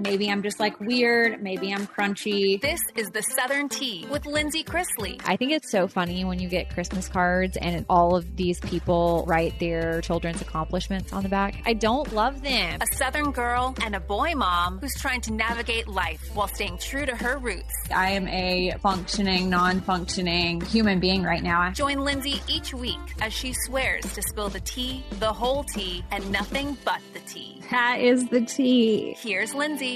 Maybe I'm just like weird. Maybe I'm crunchy. This is The Southern Tea with Lindsie Chrisley. I think it's so funny when you get Christmas cards and all of these people write their children's accomplishments on the back. I don't love them. A Southern girl and a boy mom who's trying to navigate life while staying true to her roots. I am a functioning, non-functioning human being right now. Join Lindsie each week as she swears to spill the tea, the whole tea, and nothing but the tea. That is the tea. Here's Lindsie.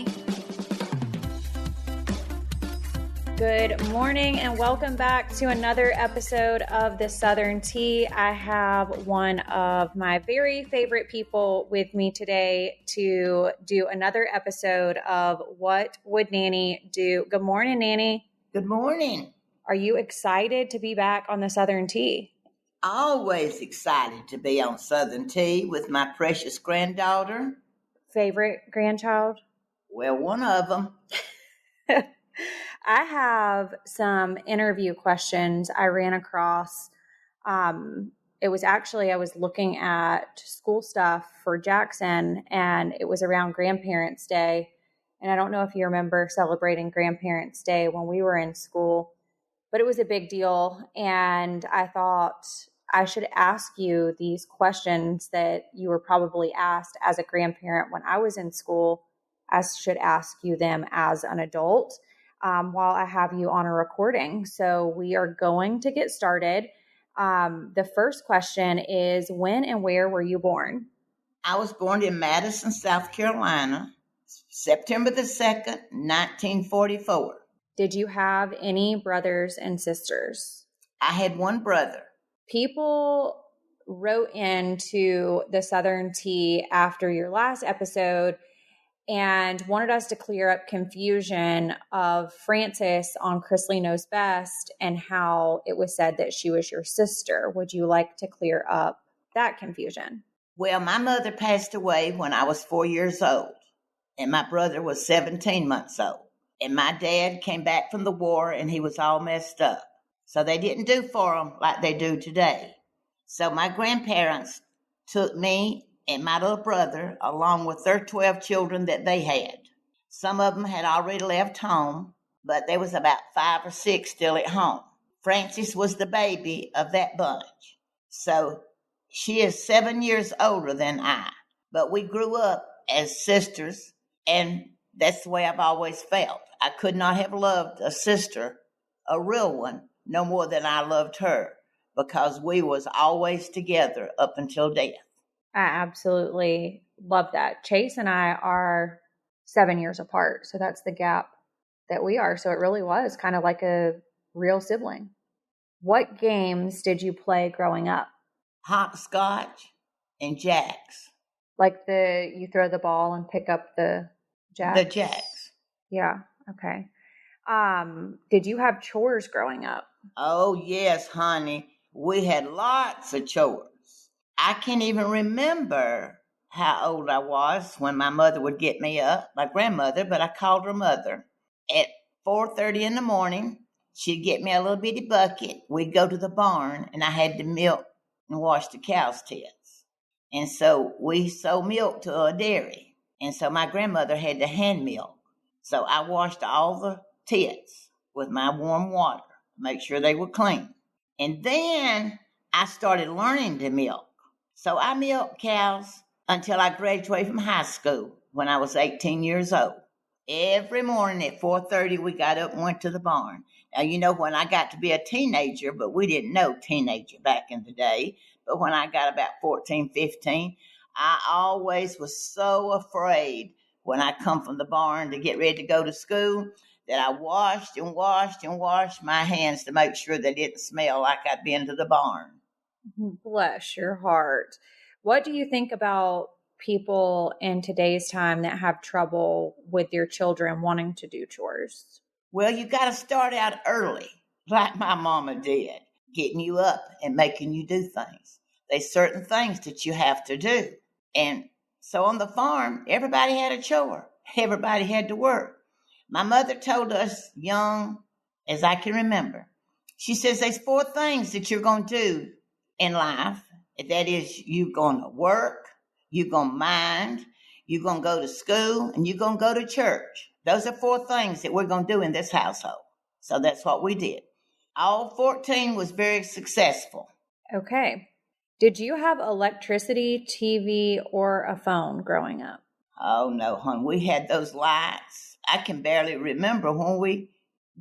Good morning and welcome back to another episode of The Southern Tea. I have one of my very favorite people with me today to do another episode of What Would Nanny Do? Good morning, Nanny. Good morning. Are you excited to be back on The Southern Tea? Always excited to be on Southern Tea with my precious granddaughter. Favorite grandchild? Well, one of them. I have some interview questions I ran across. It was actually, I was looking at school stuff for Jackson, and it was around Grandparents' Day. And I don't know if you remember celebrating Grandparents' Day when we were in school, but it was a big deal. And I thought I should ask you these questions that you were probably asked as a grandparent when I was in school. I should ask you them as an adult. While I have you on a recording. So we are going to get started. The first question is, when and where were you born? I was born in Madison, South Carolina, September the 2nd, 1944. Did you have any brothers and sisters? I had one brother. People wrote into the Southern Tea after your last episode and wanted us to clear up confusion of Frances on Chrisley Knows Best and how it was said that she was your sister. Would you like to clear up that confusion? Well, my mother passed away when I was 4 years old, and my brother was 17 months old. And my dad came back from the war, and he was all messed up. So they didn't do for him like they do today. So my grandparents took me and my little brother, along with their 12 children that they had. Some of them had already left home, but there was about 5 or 6 still at home. Frances was the baby of that bunch. So she is 7 years older than I, but we grew up as sisters, and that's the way I've always felt. I could not have loved a sister, a real one, no more than I loved her, because we was always together up until death. I absolutely love that. Chase and I are 7 years apart, so that's the gap that we are. So it really was kind of like a real sibling. What games did you play growing up? Hopscotch and jacks. Like you throw the ball and pick up the jacks? The jacks. Yeah, okay. Did you have chores growing up? Oh, yes, honey. We had lots of chores. I can't even remember how old I was when my mother would get me up, my grandmother, but I called her mother. At 4:30 in the morning, she'd get me a little bitty bucket. We'd go to the barn, and I had to milk and wash the cows' tits. And so we sold milk to a dairy. And so my grandmother had to hand milk. So I washed all the tits with my warm water, make sure they were clean. And then I started learning to milk. So I milked cows until I graduated from high school when I was 18 years old. Every morning at 4:30, we got up and went to the barn. Now, you know, when I got to be a teenager, but we didn't know teenager back in the day, but when I got about 14, 15, I always was so afraid when I come from the barn to get ready to go to school that I washed and washed and washed my hands to make sure they didn't smell like I'd been to the barn. Bless your heart. What do you think about people in today's time that have trouble with their children wanting to do chores? Well, you got to start out early, like my mama did, getting you up and making you do things. There's certain things that you have to do. And so on the farm, everybody had a chore. Everybody had to work. My mother told us young as I can remember. She says there's 4 things that you're going to do in life. That is, you're going to work, you're going to mind, you're going to go to school, and you're going to go to church. Those are 4 things that we're going to do in this household. So that's what we did. All 14 was very successful. Okay. Did you have electricity, TV, or a phone growing up? Oh, no, hon. We had those lights. I can barely remember when we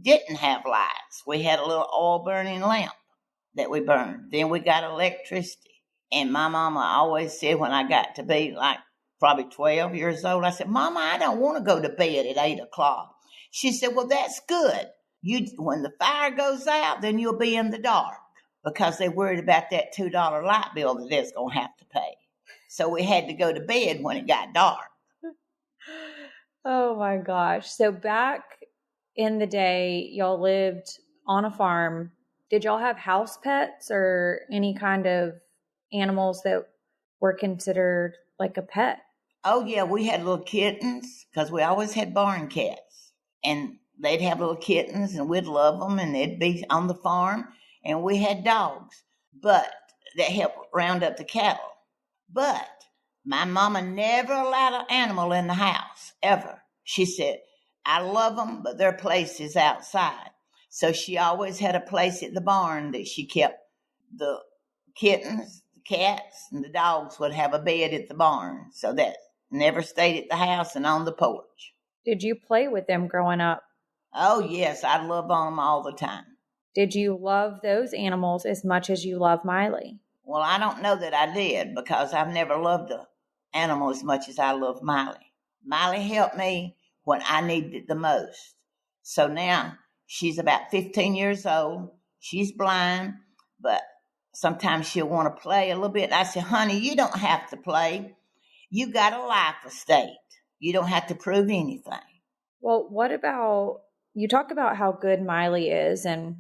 didn't have lights. We had a little oil-burning lamp that we burned. Then we got electricity. And my mama always said when I got to be like probably 12 years old, I said, Mama, I don't want to go to bed at 8 o'clock. She said, well, that's good. When the fire goes out, then you'll be in the dark, because they worried about that $2 light bill that they're going to have to pay. So we had to go to bed when it got dark. Oh my gosh. So back in the day, y'all lived on a farm. Did y'all have house pets or any kind of animals that were considered like a pet? Oh, yeah, we had little kittens, because we always had barn cats. And they'd have little kittens, and we'd love them, and they'd be on the farm. And we had dogs, but that helped round up the cattle. But my mama never allowed an animal in the house, ever. She said, I love them, but their place is outside. So she always had a place at the barn that she kept the kittens, the cats, and the dogs would have a bed at the barn. So that never stayed at the house and on the porch. Did you play with them growing up? Oh, yes, I love on them all the time. Did you love those animals as much as you love Miley? Well, I don't know that I did, because I've never loved an animal as much as I love Miley. Miley helped me when I needed it the most. So now she's about 15 years old. She's blind, but sometimes she'll want to play a little bit. I said, honey, you don't have to play. You got a life estate. You don't have to prove anything. Well, what about, you talk about how good Miley is, and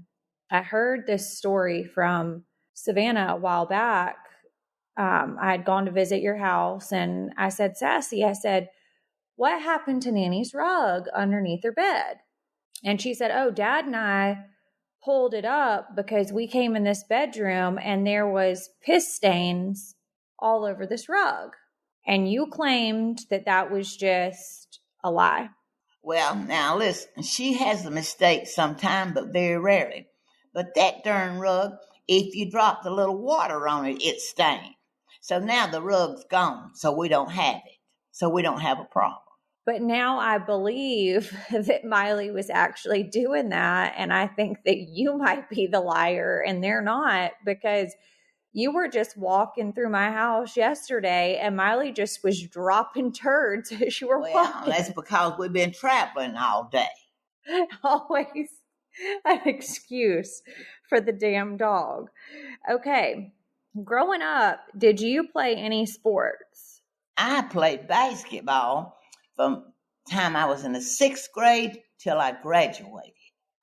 I heard this story from Savannah a while back. I had gone to visit your house, and I said, Sassy, I said, what happened to Nanny's rug underneath her bed? And she said, oh, Dad and I pulled it up because we came in this bedroom and there was piss stains all over this rug. And you claimed that that was just a lie. Well, now listen, she has a mistake sometime, but very rarely. But that darn rug, if you drop the little water on it, it stains. So now the rug's gone, so we don't have it. So we don't have a problem. But now I believe that Miley was actually doing that. And I think that you might be the liar and they're not, because you were just walking through my house yesterday and Miley just was dropping turds as you were walking. Well, that's because we've been traveling all day. Always an excuse for the damn dog. Okay. Growing up, did you play any sports? I played basketball from the time I was in the 6th grade till I graduated.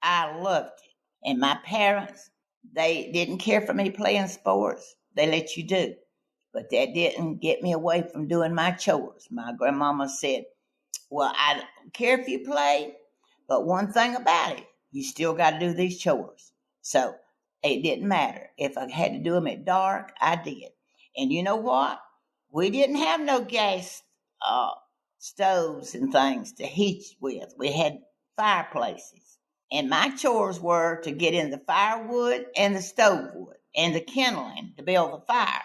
I loved it. And my parents, they didn't care for me playing sports. They let you do. But that didn't get me away from doing my chores. My grandmama said, well, I don't care if you play, but one thing about it, you still got to do these chores. So it didn't matter. If I had to do them at dark, I did. And you know what? We didn't have no gas stoves and things to heat with. We had fireplaces. And my chores were to get in the firewood and the stove wood and the kindling to build the fire.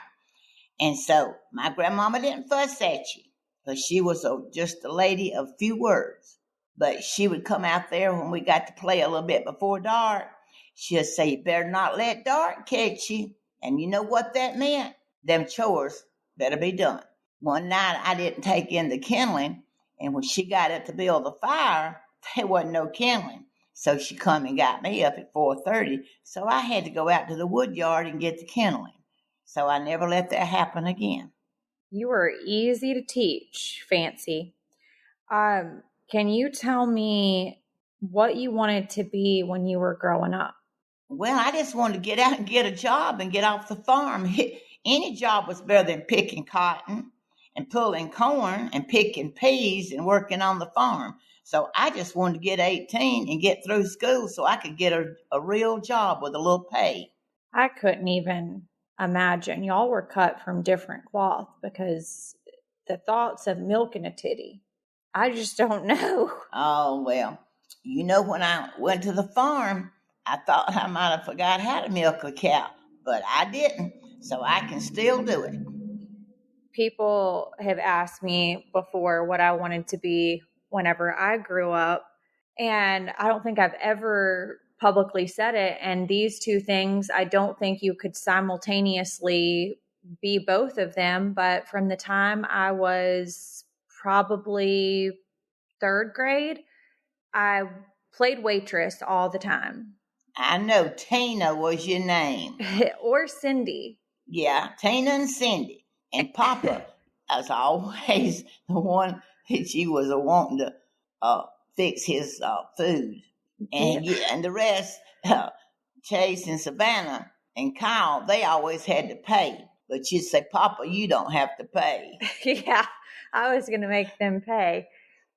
And so my grandmama didn't fuss at you, because she was just a lady of few words. But she would come out there when we got to play a little bit before dark. She'd say, you better not let dark catch you. And you know what that meant? Them chores better be done. One night I didn't take in the kindling, and when she got up to build the fire, there wasn't no kindling. So she come and got me up at 4:30. So I had to go out to the wood yard and get the kindling. So I never let that happen again. You were easy to teach, Fancy. Can you tell me what you wanted to be when you were growing up? Well, I just wanted to get out and get a job and get off the farm. Any job was better than picking cotton and pulling corn and picking peas and working on the farm. So I just wanted to get 18 and get through school so I could get a real job with a little pay. I couldn't even imagine. Y'all were cut from different cloth, because the thoughts of milking a titty? I just don't know. Oh, well, when I went to the farm, I thought I might have forgot how to milk a cow, but I didn't, so I can still do it. People have asked me before what I wanted to be whenever I grew up, and I don't think I've ever publicly said it. And these two things, I don't think you could simultaneously be both of them. But from the time I was probably third grade, I played waitress all the time. I know Tina was your name. Or Cindy. Yeah, Tina and Cindy. And Papa was always the one that she was wanting to fix his food. And and the rest, Chase and Savannah and Kyle, they always had to pay. But you'd say, Papa, you don't have to pay. Yeah, I was going to make them pay.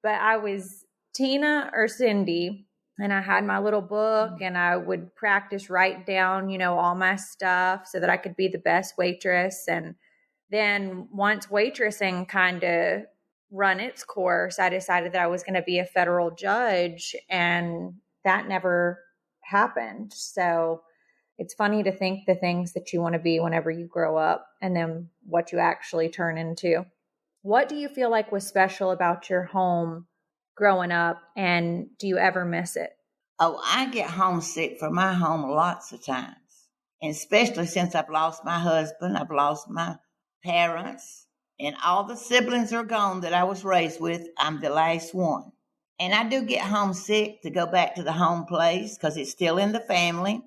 But I was Tina or Cindy, and I had my little book, and I would practice write down, all my stuff so that I could be the best waitress. And then once waitressing kind of run its course, I decided that I was going to be a federal judge, and that never happened. So it's funny to think the things that you want to be whenever you grow up and then what you actually turn into. What do you feel like was special about your home growing up, and do you ever miss it? Oh, I get homesick for my home lots of times, and especially since I've lost my husband, I've lost my parents, and all the siblings are gone that I was raised with. I'm the last one. And I do get homesick to go back to the home place because it's still in the family.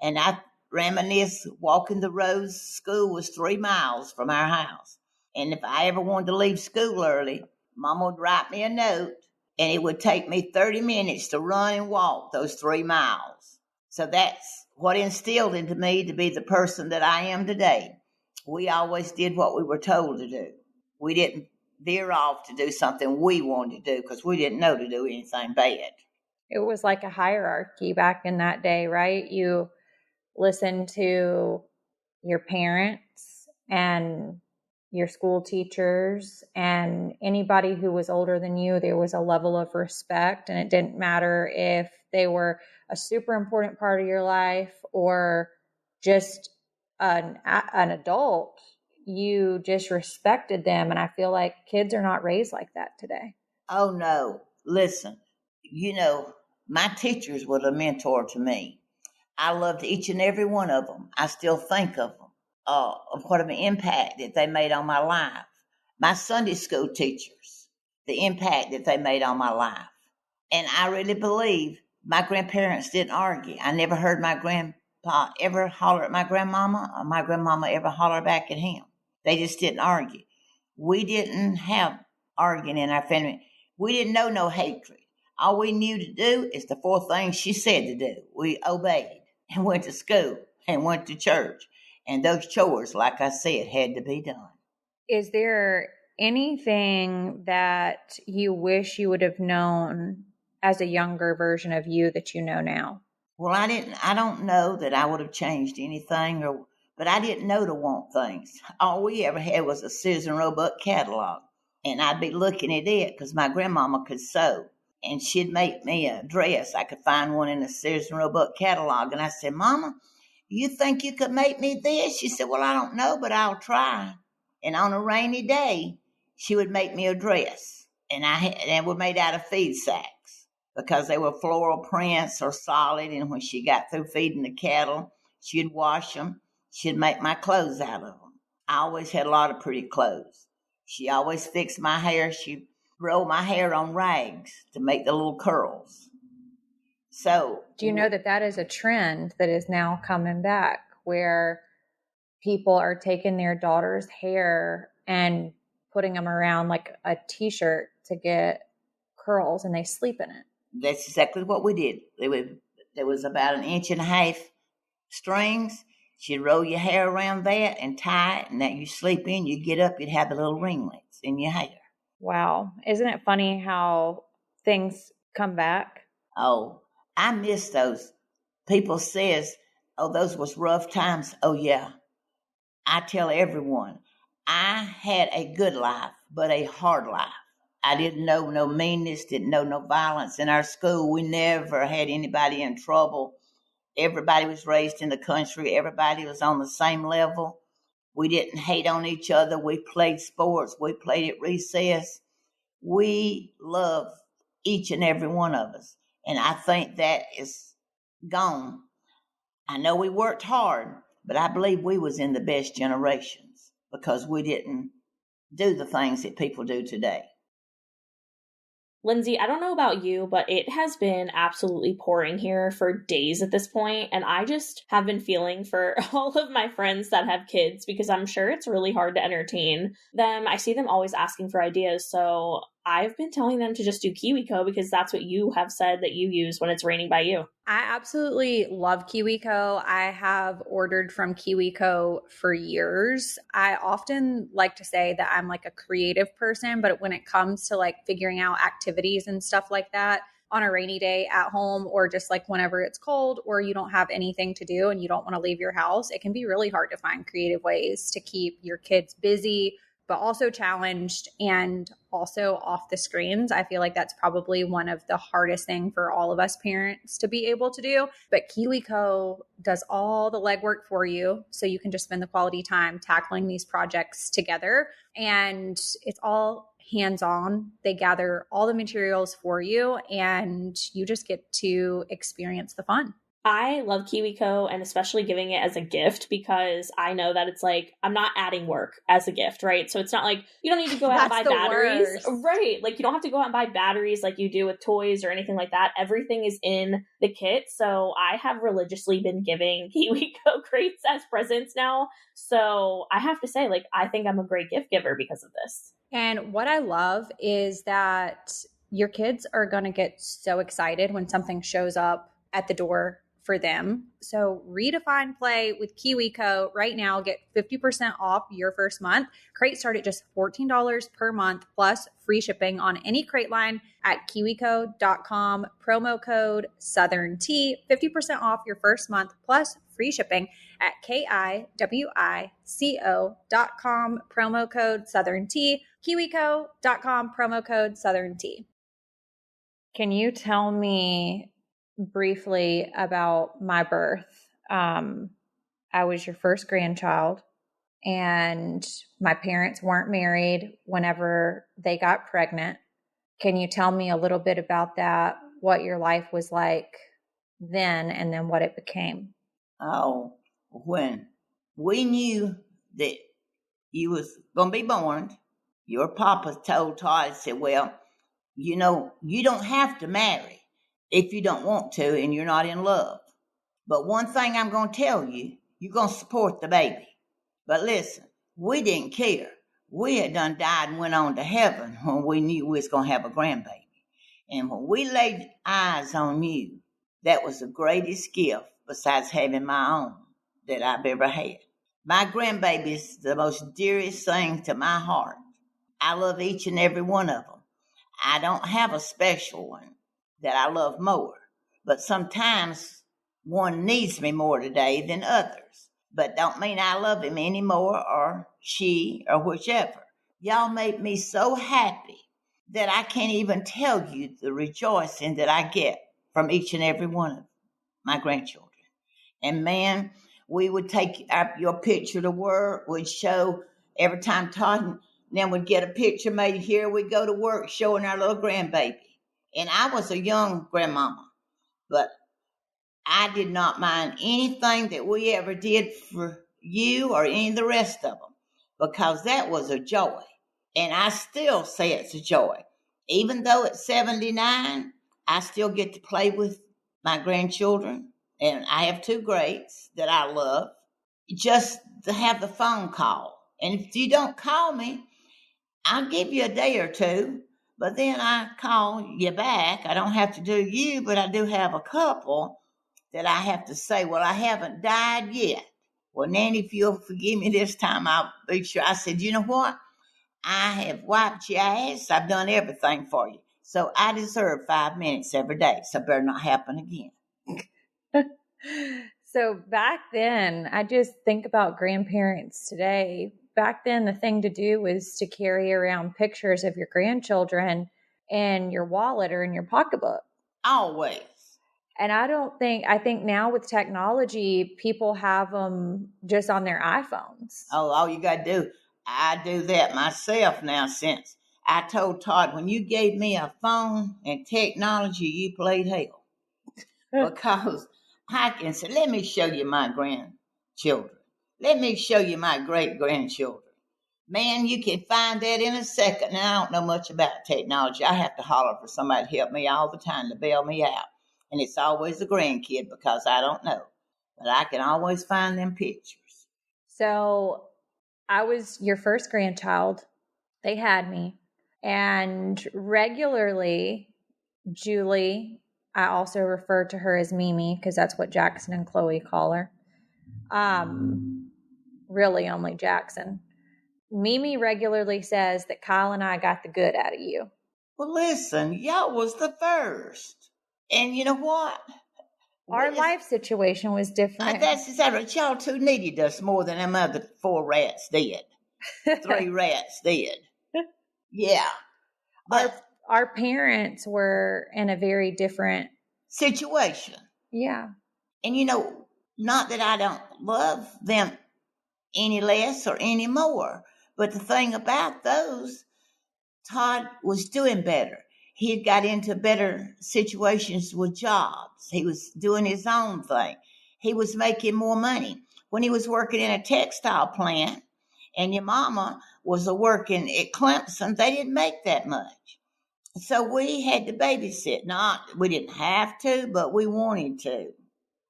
And I reminisce walking the roads. School was 3 miles from our house. And if I ever wanted to leave school early, Mom would write me a note, and it would take me 30 minutes to run and walk those 3 miles. So that's what instilled into me to be the person that I am today. We always did what we were told to do. We didn't veer off to do something we wanted to do because we didn't know to do anything bad. It was like a hierarchy back in that day, right? You listened to your parents and your school teachers and anybody who was older than you. There was a level of respect, and it didn't matter if they were a super important part of your life or just an adult. You just respected them. And I feel like kids are not raised like that today. Oh, no. Listen, my teachers were a mentor to me. I loved each and every one of them. I still think of them, of what an impact that they made on my life. My Sunday school teachers, the impact that they made on my life. And I really believe my grandparents didn't argue. I never heard my grandpa ever holler at my grandmama or my grandmama ever holler back at him. They just didn't argue. We didn't have arguing in our family. We didn't know no hatred. All we knew to do is the 4 things she said to do. We obeyed and went to school and went to church. And those chores, like I said, had to be done. Is there anything that you wish you would have known as a younger version of you that you know now? Well, I don't know that I would have changed anything, but I didn't know to want things. All we ever had was a Susan Roebuck catalog. And I'd be looking at it because my grandmama could sew. And she'd make me a dress. I could find one in the Susan Roebuck catalog. And I said, Mama, you think you could make me this? She said, well, I don't know, but I'll try. And on a rainy day, she would make me a dress. And they were made out of feed sacks because they were floral prints or solid. And when she got through feeding the cattle, she'd wash them. She'd make my clothes out of them. I always had a lot of pretty clothes. She always fixed my hair. She rolled my hair on rags to make the little curls. So, do you know that is a trend that is now coming back, where people are taking their daughter's hair and putting them around like a t-shirt to get curls, and they sleep in it? That's exactly what we did. There was about 1.5 inch strings. She'd roll your hair around that and tie it, and that you sleep in, you get up, you'd have the little ringlets in your hair. Wow. Isn't it funny how things come back? Oh, I miss those. People says, oh, those was rough times. Oh, yeah. I tell everyone, I had a good life, but a hard life. I didn't know no meanness, didn't know no violence. In our school, we never had anybody in trouble. Everybody was raised in the country. Everybody was on the same level. We didn't hate on each other. We played sports. We played at recess. We loved each and every one of us. And I think that is gone. I know we worked hard, but I believe we was in the best generations because we didn't do the things that people do today. Lindsie, I don't know about you, but it has been absolutely pouring here for days at this point, and I just have been feeling for all of my friends that have kids because I'm sure it's really hard to entertain them. I see them always asking for ideas, so I've been telling them to just do KiwiCo because that's what you have said that you use when it's raining by you. I absolutely love KiwiCo. I have ordered from KiwiCo for years. I often like to say that I'm like a creative person, but when it comes to like figuring out activities and stuff like that on a rainy day at home, or just like whenever it's cold or you don't have anything to do and you don't want to leave your house, it can be really hard to find creative ways to keep your kids busy, but also challenged and also off the screens. I feel like that's probably one of the hardest things for all of us parents to be able to do. But KiwiCo does all the legwork for you, so you can just spend the quality time tackling these projects together. And it's all hands-on. They gather all the materials for you, and you just get to experience the fun. I love KiwiCo and especially giving it as a gift because I know that it's like, I'm not adding work as a gift, right? So it's not like you don't need to go out and buy batteries. Worst. Right. Like you don't have to go out and buy batteries like you do with toys or anything like that. Everything is in the kit. So I have religiously been giving KiwiCo crates as presents now. So I have to say, like, I think I'm a great gift giver because of this. And what I love is that your kids are going to get so excited when something shows up at the door for them. So redefine play with KiwiCo right now. Get 50% off your first month. Crates start at just $14 per month plus free shipping on any crate line at kiwico.com. Promo code Southern Tea. 50% off your first month plus free shipping at kiwico.com. Promo code Southern Tea. kiwico.com. Promo code Southern Tea. Can you tell me briefly about my birth? I was your first grandchild, and my parents weren't married whenever they got pregnant. Can you tell me a little bit about that, what your life was like then and then what it became? Oh, when we knew that you was going to be born, your papa told Todd, said, well, you know, you don't have to marry if you don't want to and you're not in love. But one thing I'm going to tell you, you're going to support the baby. But listen, we didn't care. We had done died and went on to heaven when we knew we was going to have a grandbaby. And when we laid eyes on you, that was the greatest gift besides having my own that I've ever had. My grandbaby is the most dearest thing to my heart. I love each and every one of them. I don't have a special one that I love more, but sometimes one needs me more today than others. But don't mean I love him anymore or she or whichever. Y'all make me so happy that I can't even tell you the rejoicing that I get from each and every one of my grandchildren. And man, we would take your picture to work, we'd show every time Todd and then we'd get a picture made here, we'd go to work showing our little grandbaby. And I was a young grandmama, but I did not mind anything that we ever did for you or any of the rest of them because that was a joy. And I still say it's a joy. Even though it's 79, I still get to play with my grandchildren. And I have two greats that I love. Just to have the phone call. And if you don't call me, I'll give you a day or two. But then I call you back. I don't have to do you, but I do have a couple that I have to say, well, I haven't died yet. Well, Nanny, if you'll forgive me this time, I'll be sure. I said, you know what? I have wiped your ass. I've done everything for you. So I deserve 5 minutes every day. So it better not happen again. So back then, I just think about grandparents today. back then the thing to do was to carry around pictures of your grandchildren in your wallet or in your pocketbook. Always. And I think now with technology, people have them just on their iPhones. Oh, all you got to do, I do that myself now since I told Todd, when you gave me a phone and technology, you played hell. Because I can say, let me show you my grandchildren. Let me show you my great-grandchildren. Man, you can find that in a second. Now, I don't know much about technology. I have to holler for somebody to help me all the time to bail me out. And it's always a grandkid because I don't know. But I can always find them pictures. So I was your first grandchild. They had me. And regularly, Julie, I also refer to her as Mimi because that's what Jackson and Chloe call her. Really only Jackson. Mimi regularly says that Kyle and I got the good out of you. Well, listen, y'all was the first. And you know what? Our life situation was different. That's exactly. Y'all two needed us more than them other 4 rats did. 3 rats did. Yeah. But our parents were in a very different situation. Yeah. And not that I don't love them any less or any more, but the thing about those, Todd was doing better. He had got into better situations with jobs. He was doing his own thing. He was making more money. When he was working in a textile plant and your mama was working at Clemson, they didn't make that much. So we had to babysit. We didn't have to, but we wanted to.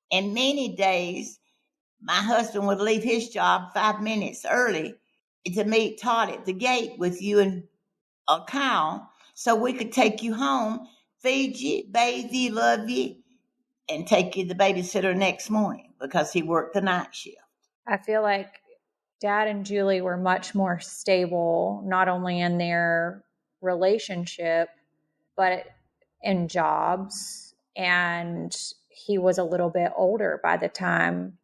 And many days, my husband would leave his job 5 minutes early to meet Todd at the gate with you and Kyle, so we could take you home, feed you, bathe you, love you, and take you to the babysitter next morning because he worked the night shift. I feel like Dad and Julie were much more stable, not only in their relationship, but in jobs. And he was a little bit older by the time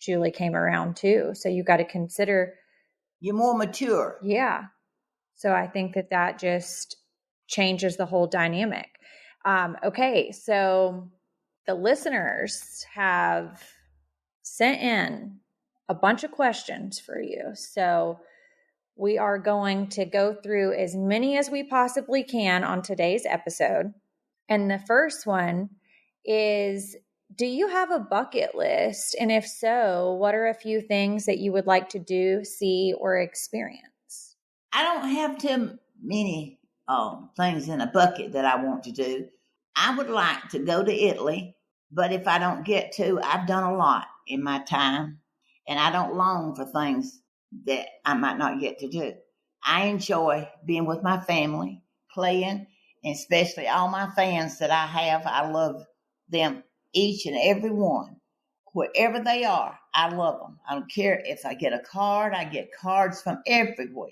Julie came around too. So you got to consider. You're more mature. Yeah. So I think that just changes the whole dynamic. Okay, so the listeners have sent in a bunch of questions for you. So we are going to go through as many as we possibly can on today's episode. And the first one is, do you have a bucket list? And if so, what are a few things that you would like to do, see, or experience? I don't have too many things in a bucket that I want to do. I would like to go to Italy, but if I don't get to, I've done a lot in my time, and I don't long for things that I might not get to do. I enjoy being with my family, playing, and especially all my fans that I have. I love them, each and every one. Wherever they are, I love them. I don't care if I get a card. I get cards from everywhere.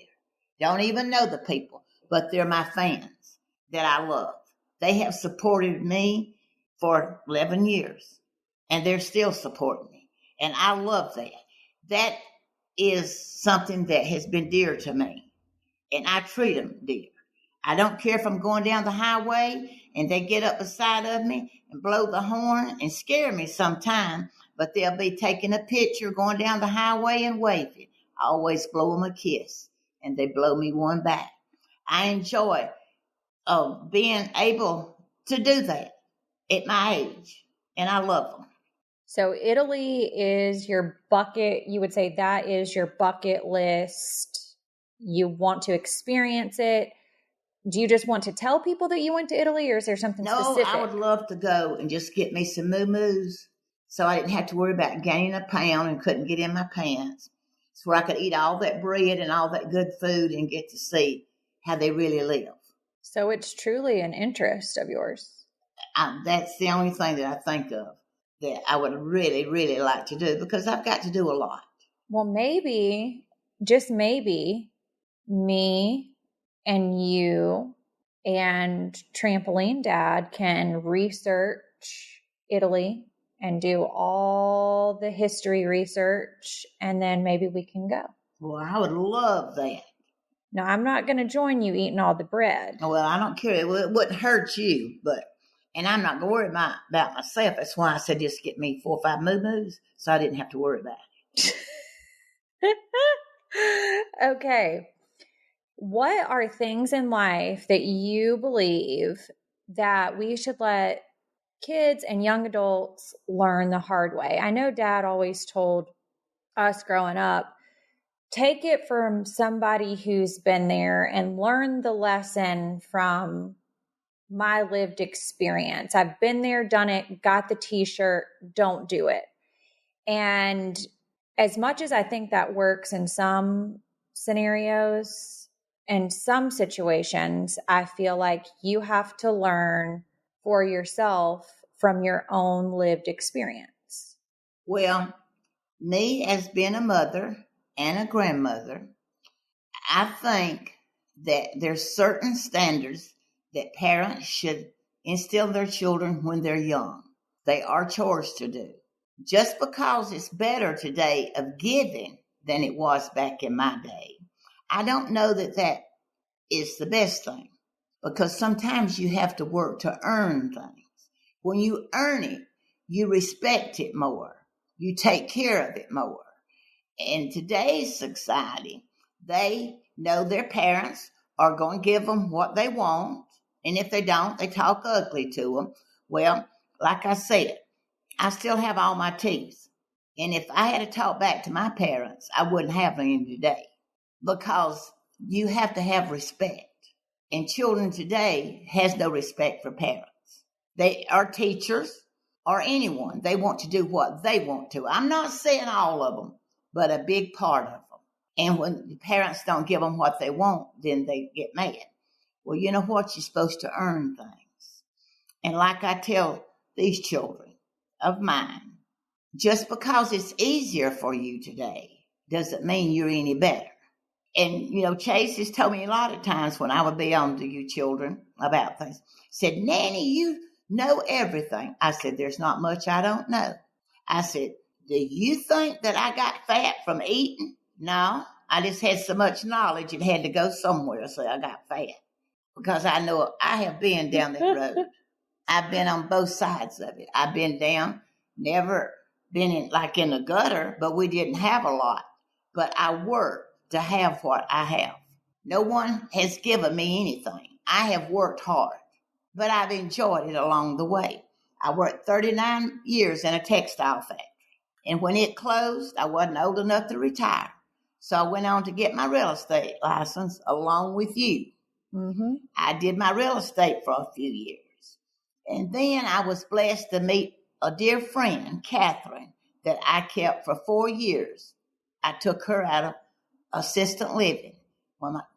Don't even know the people, but they're my fans that I love. They have supported me for 11 years, and they're still supporting me. And I love that. That is something that has been dear to me, and I treat them dear. I don't care if I'm going down the highway and they get up beside of me and blow the horn and scare me sometime, but they'll be taking a picture going down the highway and waving. I always blow them a kiss, and they blow me one back. I enjoy being able to do that at my age, and I love them. So Italy is your bucket. You would say that is your bucket list. You want to experience it. Do you just want to tell people that you went to Italy, or is there something specific? No, I would love to go and just get me some moo-moos so I didn't have to worry about gaining a pound and couldn't get in my pants. So I could eat all that bread and all that good food and get to see how they really live. So it's truly an interest of yours. That's the only thing that I think of that I would really, really like to do, because I've got to do a lot. Well, maybe, just maybe, me and you and Trampoline Dad can research Italy and do all the history research, and then maybe we can go. Well, I would love that. Now, I'm not going to join you eating all the bread. Well, I don't care. It wouldn't hurt you, and I'm not going to worry about myself. That's why I said just get me 4 or 5 moo-moos so I didn't have to worry about it. Okay. What are things in life that you believe that we should let kids and young adults learn the hard way? I know Dad always told us growing up, take it from somebody who's been there and learn the lesson from my lived experience. I've been there, done it, got the t-shirt, don't do it. And as much as I think that works in some scenarios and some situations, I feel like you have to learn for yourself from your own lived experience. Well, me as being a mother and a grandmother, I think that there's certain standards that parents should instill in their children when they're young. They are chores to do. Just because it's better today of giving than it was back in my day, I don't know that is the best thing, because sometimes you have to work to earn things. When you earn it, you respect it more. You take care of it more. In today's society, they know their parents are going to give them what they want. And if they don't, they talk ugly to them. Well, like I said, I still have all my teeth. And if I had to talk back to my parents, I wouldn't have any today, because you have to have respect. And children today has no respect for parents. They are teachers or anyone. They want to do what they want to. I'm not saying all of them, but a big part of them. And when the parents don't give them what they want, then they get mad. Well, you know what? You're supposed to earn things. And like I tell these children of mine, just because it's easier for you today doesn't mean you're any better. And, Chase has told me a lot of times when I would be on to you children about things, said, Nanny, you know everything. I said, there's not much I don't know. I said, do you think that I got fat from eating? No, I just had so much knowledge it had to go somewhere, so I got fat. Because I know I have been down that road. I've been on both sides of it. I've been down, never been in the gutter, but we didn't have a lot. But I worked to have what I have. No one has given me anything. I have worked hard, but I've enjoyed it along the way. I worked 39 years in a textile factory. And when it closed, I wasn't old enough to retire. So I went on to get my real estate license along with you. Mm-hmm. I did my real estate for a few years. And then I was blessed to meet a dear friend, Catherine, that I kept for 4 years. I took her out of assistant living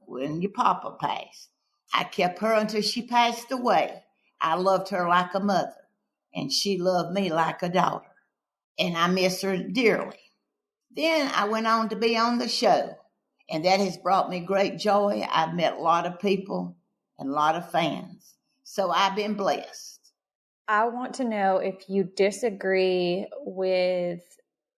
when your papa passed. I kept her until she passed away. I loved her like a mother, and she loved me like a daughter. And I miss her dearly. Then I went on to be on the show, and that has brought me great joy. I've met a lot of people and a lot of fans. So I've been blessed. I want to know if you disagree with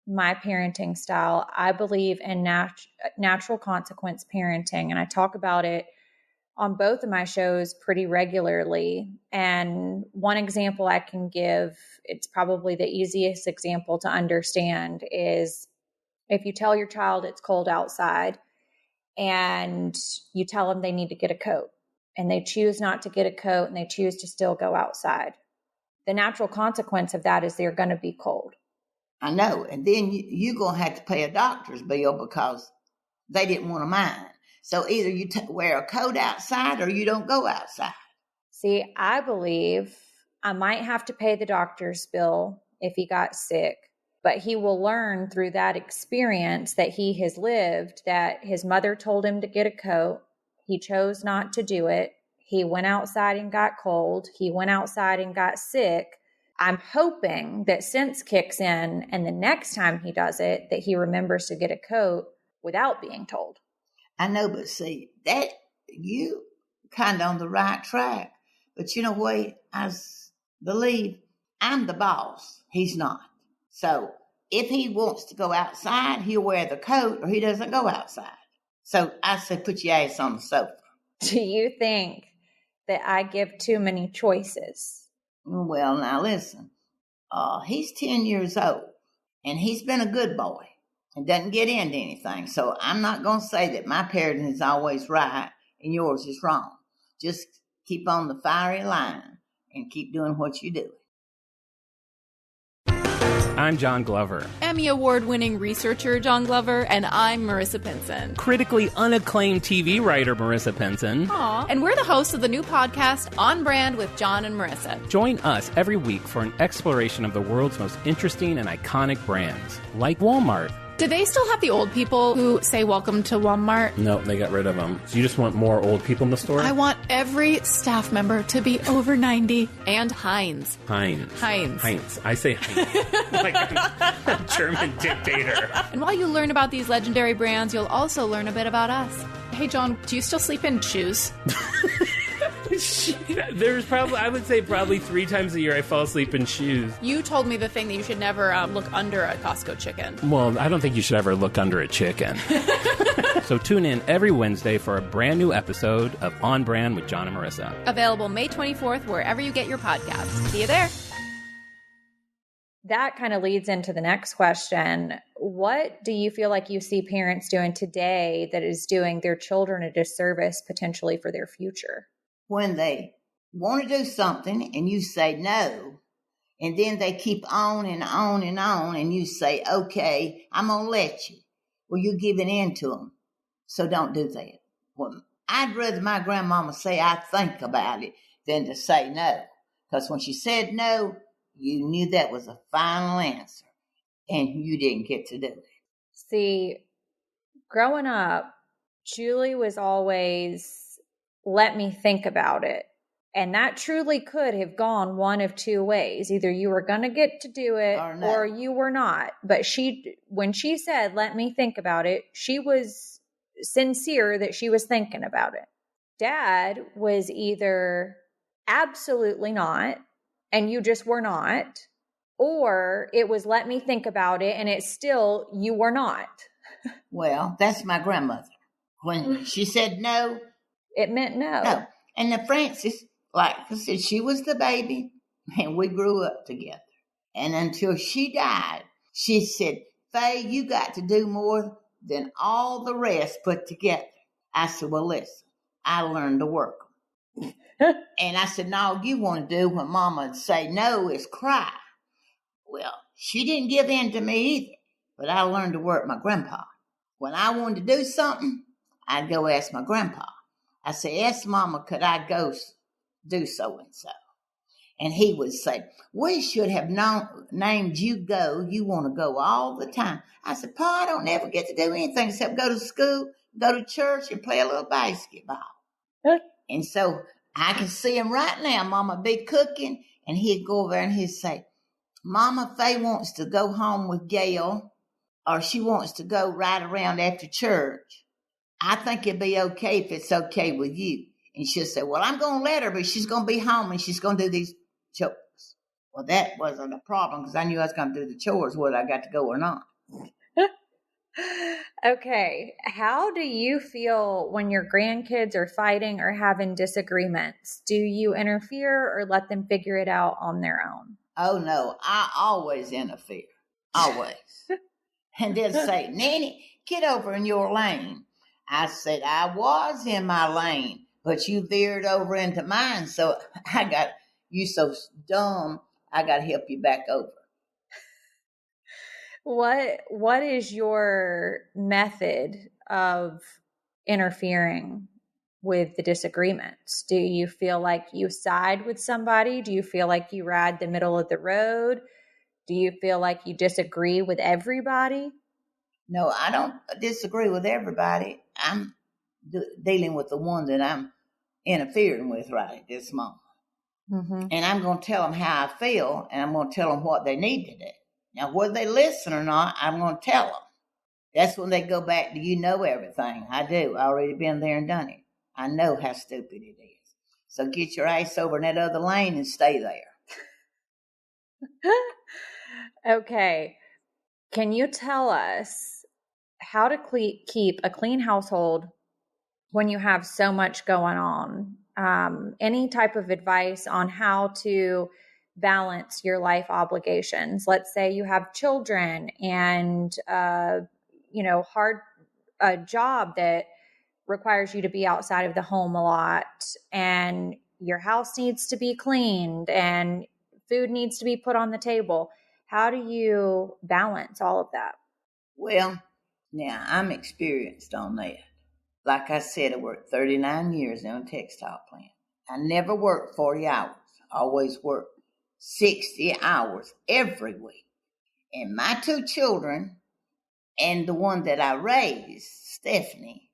my parenting style. I believe in natural consequence parenting, and I talk about it on both of my shows pretty regularly. And one example I can give, it's probably the easiest example to understand, is if you tell your child it's cold outside and you tell them they need to get a coat and they choose not to get a coat and they choose to still go outside, the natural consequence of that is they're going to be cold. I know. And then you're going to have to pay a doctor's bill because they didn't want to mind. So either you wear a coat outside or you don't go outside. See, I believe I might have to pay the doctor's bill if he got sick, but he will learn through that experience that he has lived, that his mother told him to get a coat. He chose not to do it. He went outside and got cold. He went outside and got sick. I'm hoping that sense kicks in, and the next time he does it, that he remembers to get a coat without being told. I know, but see, that you kind of on the right track. But you know what? I believe I'm the boss. He's not. So if he wants to go outside, he'll wear the coat or he doesn't go outside. So I say, put your ass on the sofa. Do you think that I give too many choices? Well, now listen, he's 10 years old and he's been a good boy and doesn't get into anything. So I'm not going to say that my parenting is always right and yours is wrong. Just keep on the fiery line and keep doing what you do. I'm John Glover. Emmy Award-winning researcher John Glover, and I'm Marissa Pinson. Critically unacclaimed TV writer Marissa Pinson. Aw. And we're the hosts of the new podcast, On Brand with John and Marissa. Join us every week for an exploration of the world's most interesting and iconic brands, like Walmart. Do they still have the old people who say welcome to Walmart? No, they got rid of them. So you just want more old people in the store? I want every staff member to be over 90. And Heinz. Heinz. I say Heinz. Like I'm a German dictator. And while you learn about these legendary brands, you'll also learn a bit about us. Hey, John, do you still sleep in shoes? There's I would say probably 3 times a year I fall asleep in shoes. You told me the thing that you should never look under a Costco chicken. Well, I don't think you should ever look under a chicken. So tune in every Wednesday for a brand new episode of On Brand with John and Marissa. Available May 24th wherever you get your podcasts. See you there. That kind of leads into the next question. What do you feel like you see parents doing today that is doing their children a disservice potentially for their future? When they want to do something and you say no, and then they keep on and on and on, and you say, okay, I'm going to let you. Well, you're giving in to them. So don't do that. Well, I'd rather my grandmama say I think about it than to say no. Because when she said no, you knew that was a final answer, and you didn't get to do it. See, growing up, Julie was always, let me think about it. And that truly could have gone one of 2 ways. Either you were going to get to do it or you were not. But when she said, let me think about it, she was sincere that she was thinking about it. Dad was either absolutely not, and you just were not, or it was let me think about it, and it's still you were not. Well, that's my grandmother. When she said no, it meant no. No. And the Francis, like I said, she was the baby, and we grew up together. And until she died, she said, Faye, you got to do more than all the rest put together. I said, well, listen, I learned to work them. And I said, no, you want to do when Mama would say no is cry. Well, she didn't give in to me either, but I learned to work my grandpa. When I wanted to do something, I'd go ask my grandpa. I said, ask Mama, could I go do so-and-so? And he would say, we should have named you Go. You want to go all the time. I said, Pa, I don't ever get to do anything except go to school, go to church, and play a little basketball. And so I can see him right now. Mama be cooking, and he'd go over and he'd say, Mama, Faye wants to go home with Gail, or she wants to go right around after church. I think it'd be okay if it's okay with you. And she'll say, well, I'm going to let her, but she's going to be home and she's going to do these chores. Well, that wasn't a problem because I knew I was going to do the chores, whether I got to go or not. Okay. How do you feel when your grandkids are fighting or having disagreements? Do you interfere or let them figure it out on their own? Oh, no. I always interfere. Always. And they'll say, Nanny, get over in your lane. I said, I was in my lane, but you veered over into mine. So you so dumb, I got to help you back over. What is your method of interfering with the disagreements? Do you feel like you side with somebody? Do you feel like you ride the middle of the road? Do you feel like you disagree with everybody? No, I don't disagree with everybody. I'm dealing with the one that I'm interfering with right at this moment. Mm-hmm. And I'm going to tell them how I feel, and I'm going to tell them what they need to do. Now, whether they listen or not, I'm going to tell them. That's when they go back to, you know everything. I do. I've already been there and done it. I know how stupid it is. So get your ass over in that other lane and stay there. Okay. Can you tell us how to keep a clean household when you have so much going on? Any type of advice on how to balance your life obligations? Let's say you have children and, a job that requires you to be outside of the home a lot, and your house needs to be cleaned and food needs to be put on the table. How do you balance all of that? Well, now I'm experienced on that. Like I said, I worked 39 years in a textile plant. I never worked 40 hours. I always worked 60 hours every week. And my 2 children and the one that I raised, Stephanie,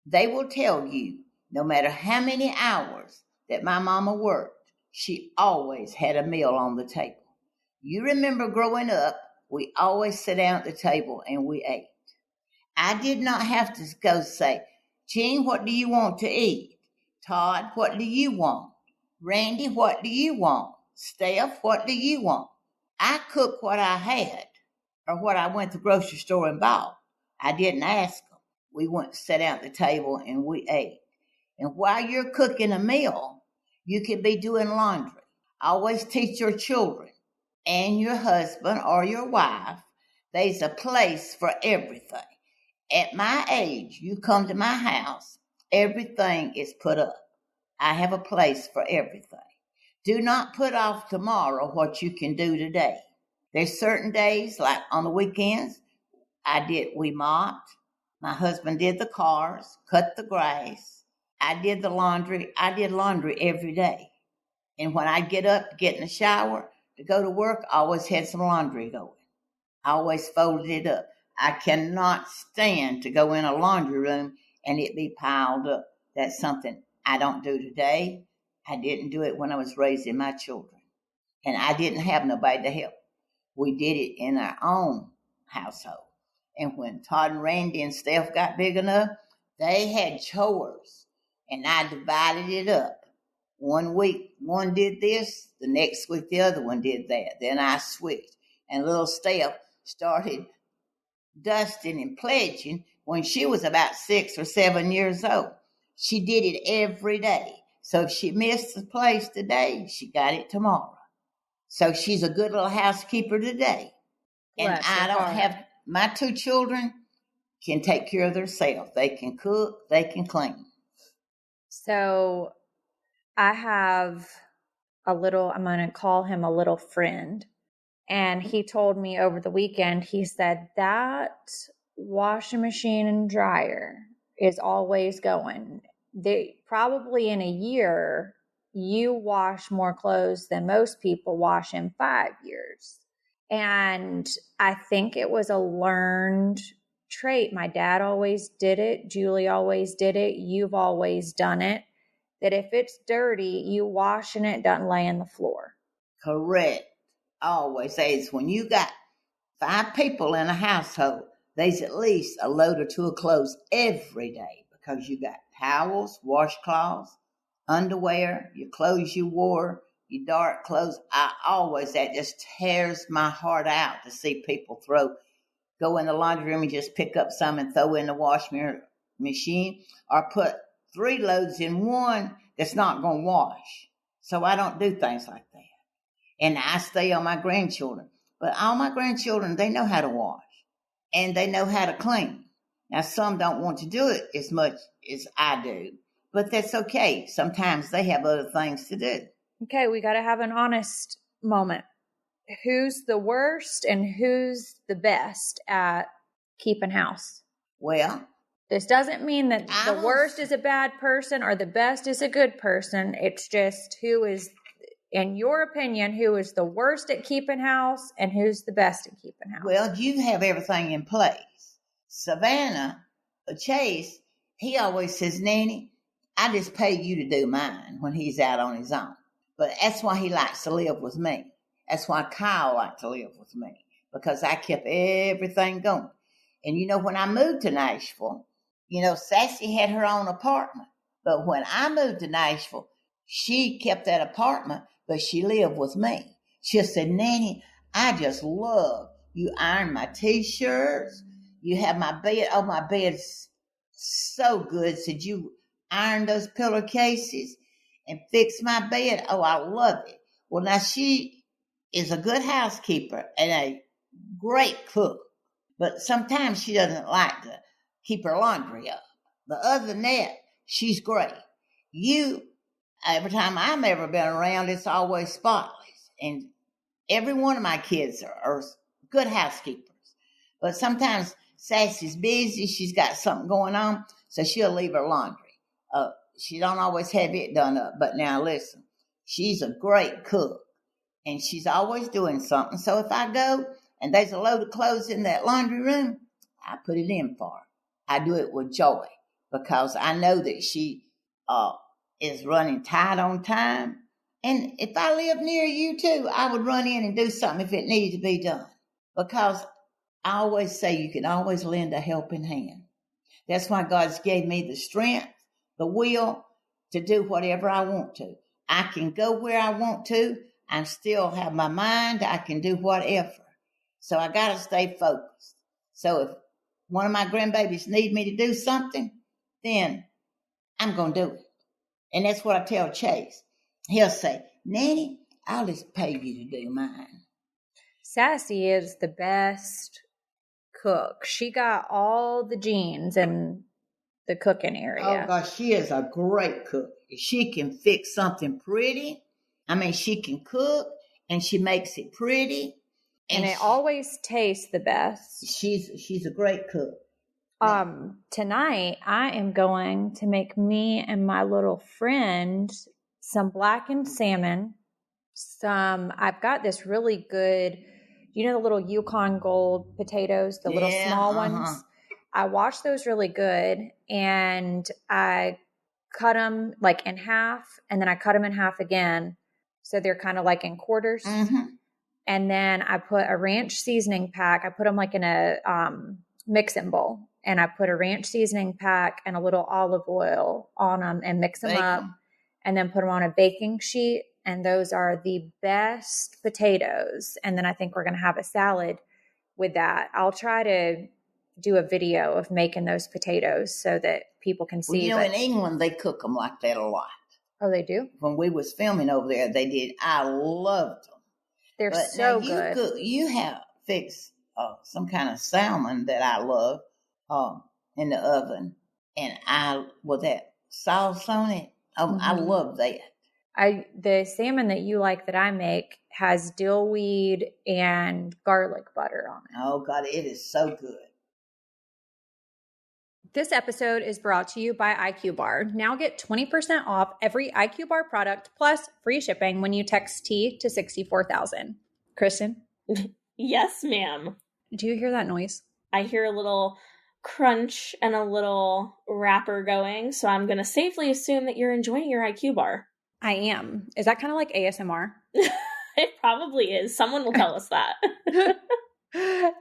they will tell you no matter how many hours that my mama worked, she always had a meal on the table. You remember growing up, we always sat down at the table and we ate. I did not have to go say, Jean, what do you want to eat? Todd, what do you want? Randy, what do you want? Steph, what do you want? I cooked what I had or what I went to the grocery store and bought. I didn't ask them. We went to sit down at the table and we ate. And while you're cooking a meal, you could be doing laundry. Always teach your children and your husband or your wife, there's a place for everything. At my age, you come to my house, everything is put up. I have a place for everything. Do not put off tomorrow what you can do today. There's certain days, like on the weekends, we mopped. My husband did the cars, cut the grass. I did the laundry. I did laundry every day. And when I get up, get in the shower, to go to work, I always had some laundry going. I always folded it up. I cannot stand to go in a laundry room and it be piled up. That's something I don't do today. I didn't do it when I was raising my children. And I didn't have nobody to help. We did it in our own household. And when Todd and Randy and Steph got big enough, they had chores. And I divided it up. One week, one did this. The next week, the other one did that. Then I switched. And little Steph started dusting and pledging when she was about 6 or 7 years old. She did it every day. So if she missed the place today, she got it tomorrow. So she's a good little housekeeper today. And I don't have, my 2 children can take care of themselves. They can cook, they can clean. So I have I'm going to call him a little friend. And he told me over the weekend, he said, that washing machine and dryer is always going. Probably in a year, you wash more clothes than most people wash in 5 years. And I think it was a learned trait. My dad always did it. Julie always did it. You've always done it. That if it's dirty, you wash and it doesn't lay on the floor. Correct. Always says when you got 5 people in a household, there's at least a load or 2 of clothes every day because you got towels, washcloths, underwear, your clothes you wore, your dark clothes. That just tears my heart out to see people go in the laundry room and just pick up some and throw in the washing machine or put 3 loads in one that's not going to wash. So I don't do things like that. And I stay on my grandchildren. But all my grandchildren, they know how to wash. And they know how to clean. Now, some don't want to do it as much as I do. But that's okay. Sometimes they have other things to do. Okay, we got to have an honest moment. Who's the worst and who's the best at keeping house? Well, this doesn't mean that the worst is a bad person or the best is a good person. It's just who is, in your opinion, who is the worst at keeping house and who's the best at keeping house? Well, you have everything in place. Savannah, Chase, he always says, Nanny, I just pay you to do mine when he's out on his own. But that's why he likes to live with me. That's why Kyle liked to live with me, because I kept everything going. And when I moved to Nashville, Sassy had her own apartment. But when I moved to Nashville, she kept that apartment, but she lived with me. She said, Nanny, I just love You iron my T-shirts. You have my bed. Oh, my bed's so good. Said you iron those pillowcases and fix my bed. Oh, I love it. Well, now she is a good housekeeper and a great cook, but sometimes she doesn't like to keep her laundry up. But other than that, she's great. Every time I've ever been around, it's always spotless. And every one of my kids are good housekeepers. But sometimes Sassy's busy. She's got something going on, so she'll leave her laundry. She don't always have it done up. But now listen, she's a great cook, and she's always doing something. So if I go and there's a load of clothes in that laundry room, I put it in for her. I do it with joy because I know that she is running tight on time. And if I live near you too, I would run in and do something if it needed to be done. Because I always say you can always lend a helping hand. That's why God's gave me the strength, the will to do whatever I want to. I can go where I want to. I still have my mind. I can do whatever. So I got to stay focused. So if one of my grandbabies need me to do something, then I'm going to do it. And that's what I tell Chase. He'll say, Nanny, I'll just pay you to do mine. Sassy is the best cook. She got all the genes in the cooking area. Oh, gosh, she is a great cook. She can fix something pretty. I mean, she can cook, and she makes it pretty. And it always tastes the best. She's a great cook. Tonight, I am going to make me and my little friend some blackened salmon. I've got this really good, the little Yukon Gold potatoes, the little small ones. I wash those really good, and I cut them like in half, and then I cut them in half again. So they're kind of like in quarters. Mm-hmm. And then I put a ranch seasoning pack. I put them like in a mixing bowl. And I put a ranch seasoning pack and a little olive oil on them and mix them up. And then put them on a baking sheet. And those are the best potatoes. And then I think we're going to have a salad with that. I'll try to do a video of making those potatoes so that people can see. Well, in England, they cook them like that a lot. Oh, they do? When we was filming over there, they did. I loved them. They're so good. You have fixed some kind of salmon that I love in the oven. And with that sauce on it, I love that. The salmon that you like that I make has dill weed and garlic butter on it. Oh, God, it is so good. This episode is brought to you by IQ Bar. Now get 20% off every IQ Bar product plus free shipping when you text T to 64,000. Kristen? Yes, ma'am. Do you hear that noise? I hear a little crunch and a little wrapper going, so I'm going to safely assume that you're enjoying your IQ Bar. I am. Is that kind of like ASMR? It probably is. Someone will tell us that.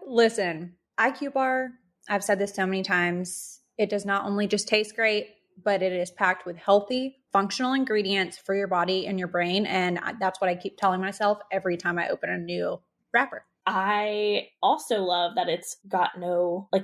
Listen, IQ Bar, I've said this so many times, it does not only just taste great, but it is packed with healthy, functional ingredients for your body and your brain. And that's what I keep telling myself every time I open a new wrapper. I also love that it's got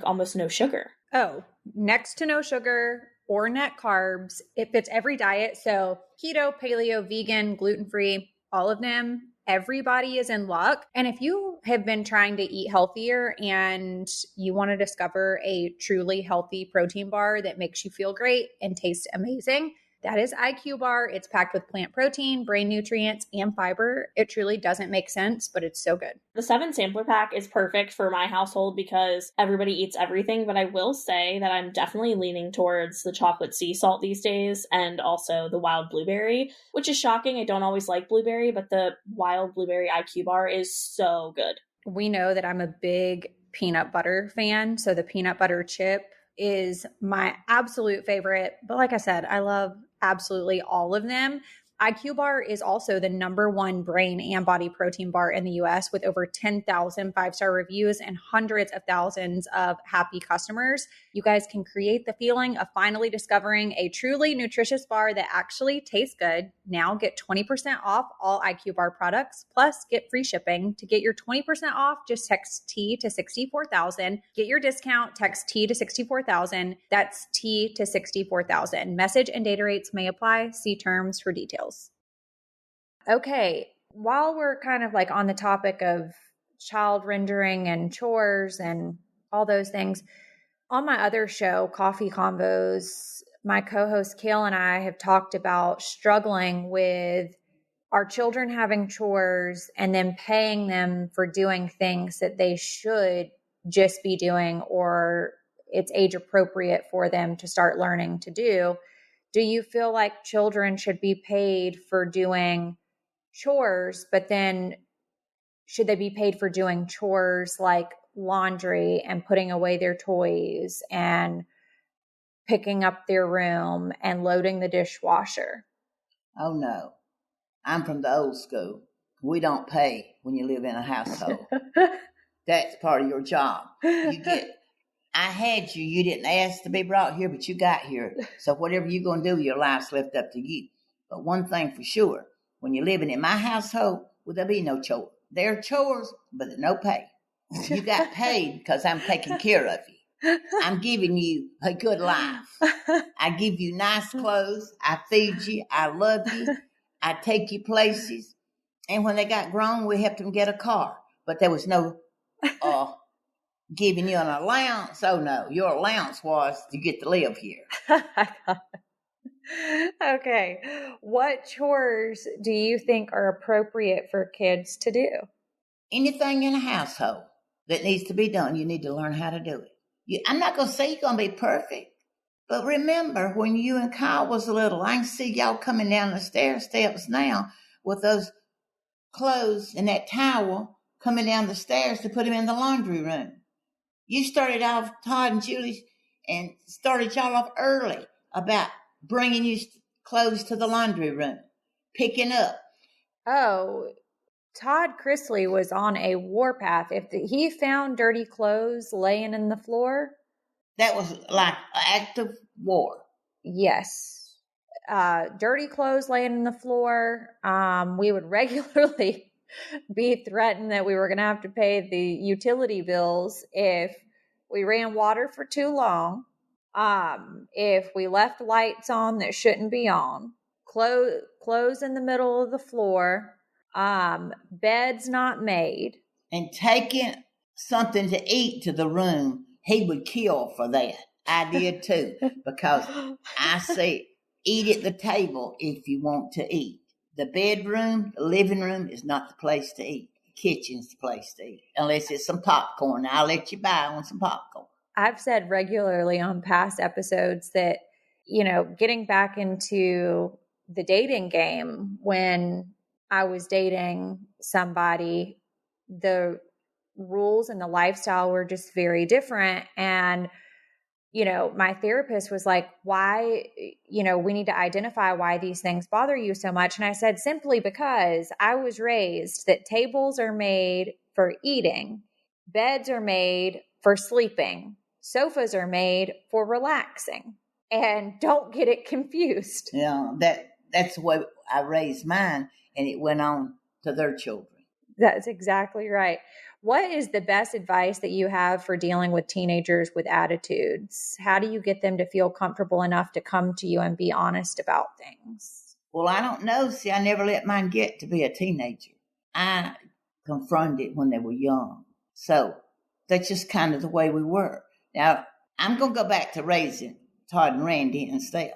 almost no sugar. Oh, next to no sugar or net carbs. It fits every diet. So keto, paleo, vegan, gluten-free, all of them. Everybody is in luck. And if you have been trying to eat healthier and you want to discover a truly healthy protein bar that makes you feel great and tastes amazing, that is IQ Bar. It's packed with plant protein, brain nutrients, and fiber. It truly doesn't make sense, but it's so good. The 7 sampler pack is perfect for my household because everybody eats everything, but I will say that I'm definitely leaning towards the chocolate sea salt these days and also the wild blueberry, which is shocking. I don't always like blueberry, but the wild blueberry IQ Bar is so good. We know that I'm a big peanut butter fan, so the peanut butter chip is my absolute favorite. But like I said, I love absolutely all of them. IQ Bar is also the #1 brain and body protein bar in the US with over 10,000 5-star reviews and hundreds of thousands of happy customers. You guys can create the feeling of finally discovering a truly nutritious bar that actually tastes good. Now get 20% off all IQ Bar products, plus get free shipping. To get your 20% off, just text T to 64,000. Get your discount, text T to 64,000. That's T to 64,000. Message and data rates may apply. See terms for details. Okay, while we're kind of like on the topic of child rendering and chores and all those things, on my other show, Coffee Convos, my co-host Kale and I have talked about struggling with our children having chores and then paying them for doing things that they should just be doing, or it's age appropriate for them to start learning to do. Do you feel like children should be paid for doing chores, but then should they be paid for doing chores like laundry and putting away their toys and picking up their room and loading the dishwasher? Oh, no. I'm from the old school. We don't pay when you live in a household. That's part of your job. I had you. You didn't ask to be brought here, but you got here. So whatever you're going to do, your life's left up to you. But one thing for sure, when you're living in my household, well, there'll be no chores. There are chores, but there's no pay. You got paid because I'm taking care of you. I'm giving you a good life. I give you nice clothes. I feed you. I love you. I take you places. And when they got grown, we helped them get a car. But there was no giving you an allowance. Oh, no. Your allowance was to get to live here. Okay. What chores do you think are appropriate for kids to do? Anything in a household that needs to be done, you need to learn how to do it. I'm not going to say you're going to be perfect, but remember when you and Kyle was little, I can see y'all coming down the stair steps now with those clothes and that towel coming down the stairs to put them in the laundry room. You started off, Todd and Julie, and started y'all off early about bringing you clothes to the laundry room, picking up. Oh, Todd Chrisley was on a warpath. If he found dirty clothes laying in the floor, that was like an act of war. Yes. Dirty clothes laying in the floor. We would regularly be threatened that we were going to have to pay the utility bills if we ran water for too long, if we left lights on that shouldn't be on, clothes in the middle of the floor, beds not made. And taking something to eat to the room, he would kill for that. I did too, because I say eat at the table if you want to eat. The bedroom, the living room is not the place to eat. The kitchen's the place to eat, unless it's some popcorn. Now, I'll let you buy on some popcorn. I've said regularly on past episodes that, getting back into the dating game, when I was dating somebody, the rules and the lifestyle were just very different. And my therapist was like, why, we need to identify why these things bother you so much. And I said, simply because I was raised that tables are made for eating, beds are made for sleeping, sofas are made for relaxing, and don't get it confused. Yeah, that's the way I raised mine, and it went on to their children. That's exactly right. What is the best advice that you have for dealing with teenagers with attitudes? How do you get them to feel comfortable enough to come to you and be honest about things? Well, I don't know. See, I never let mine get to be a teenager. I confronted when they were young. So that's just kind of the way we were. Now, I'm going to go back to raising Todd and Randy and Steph.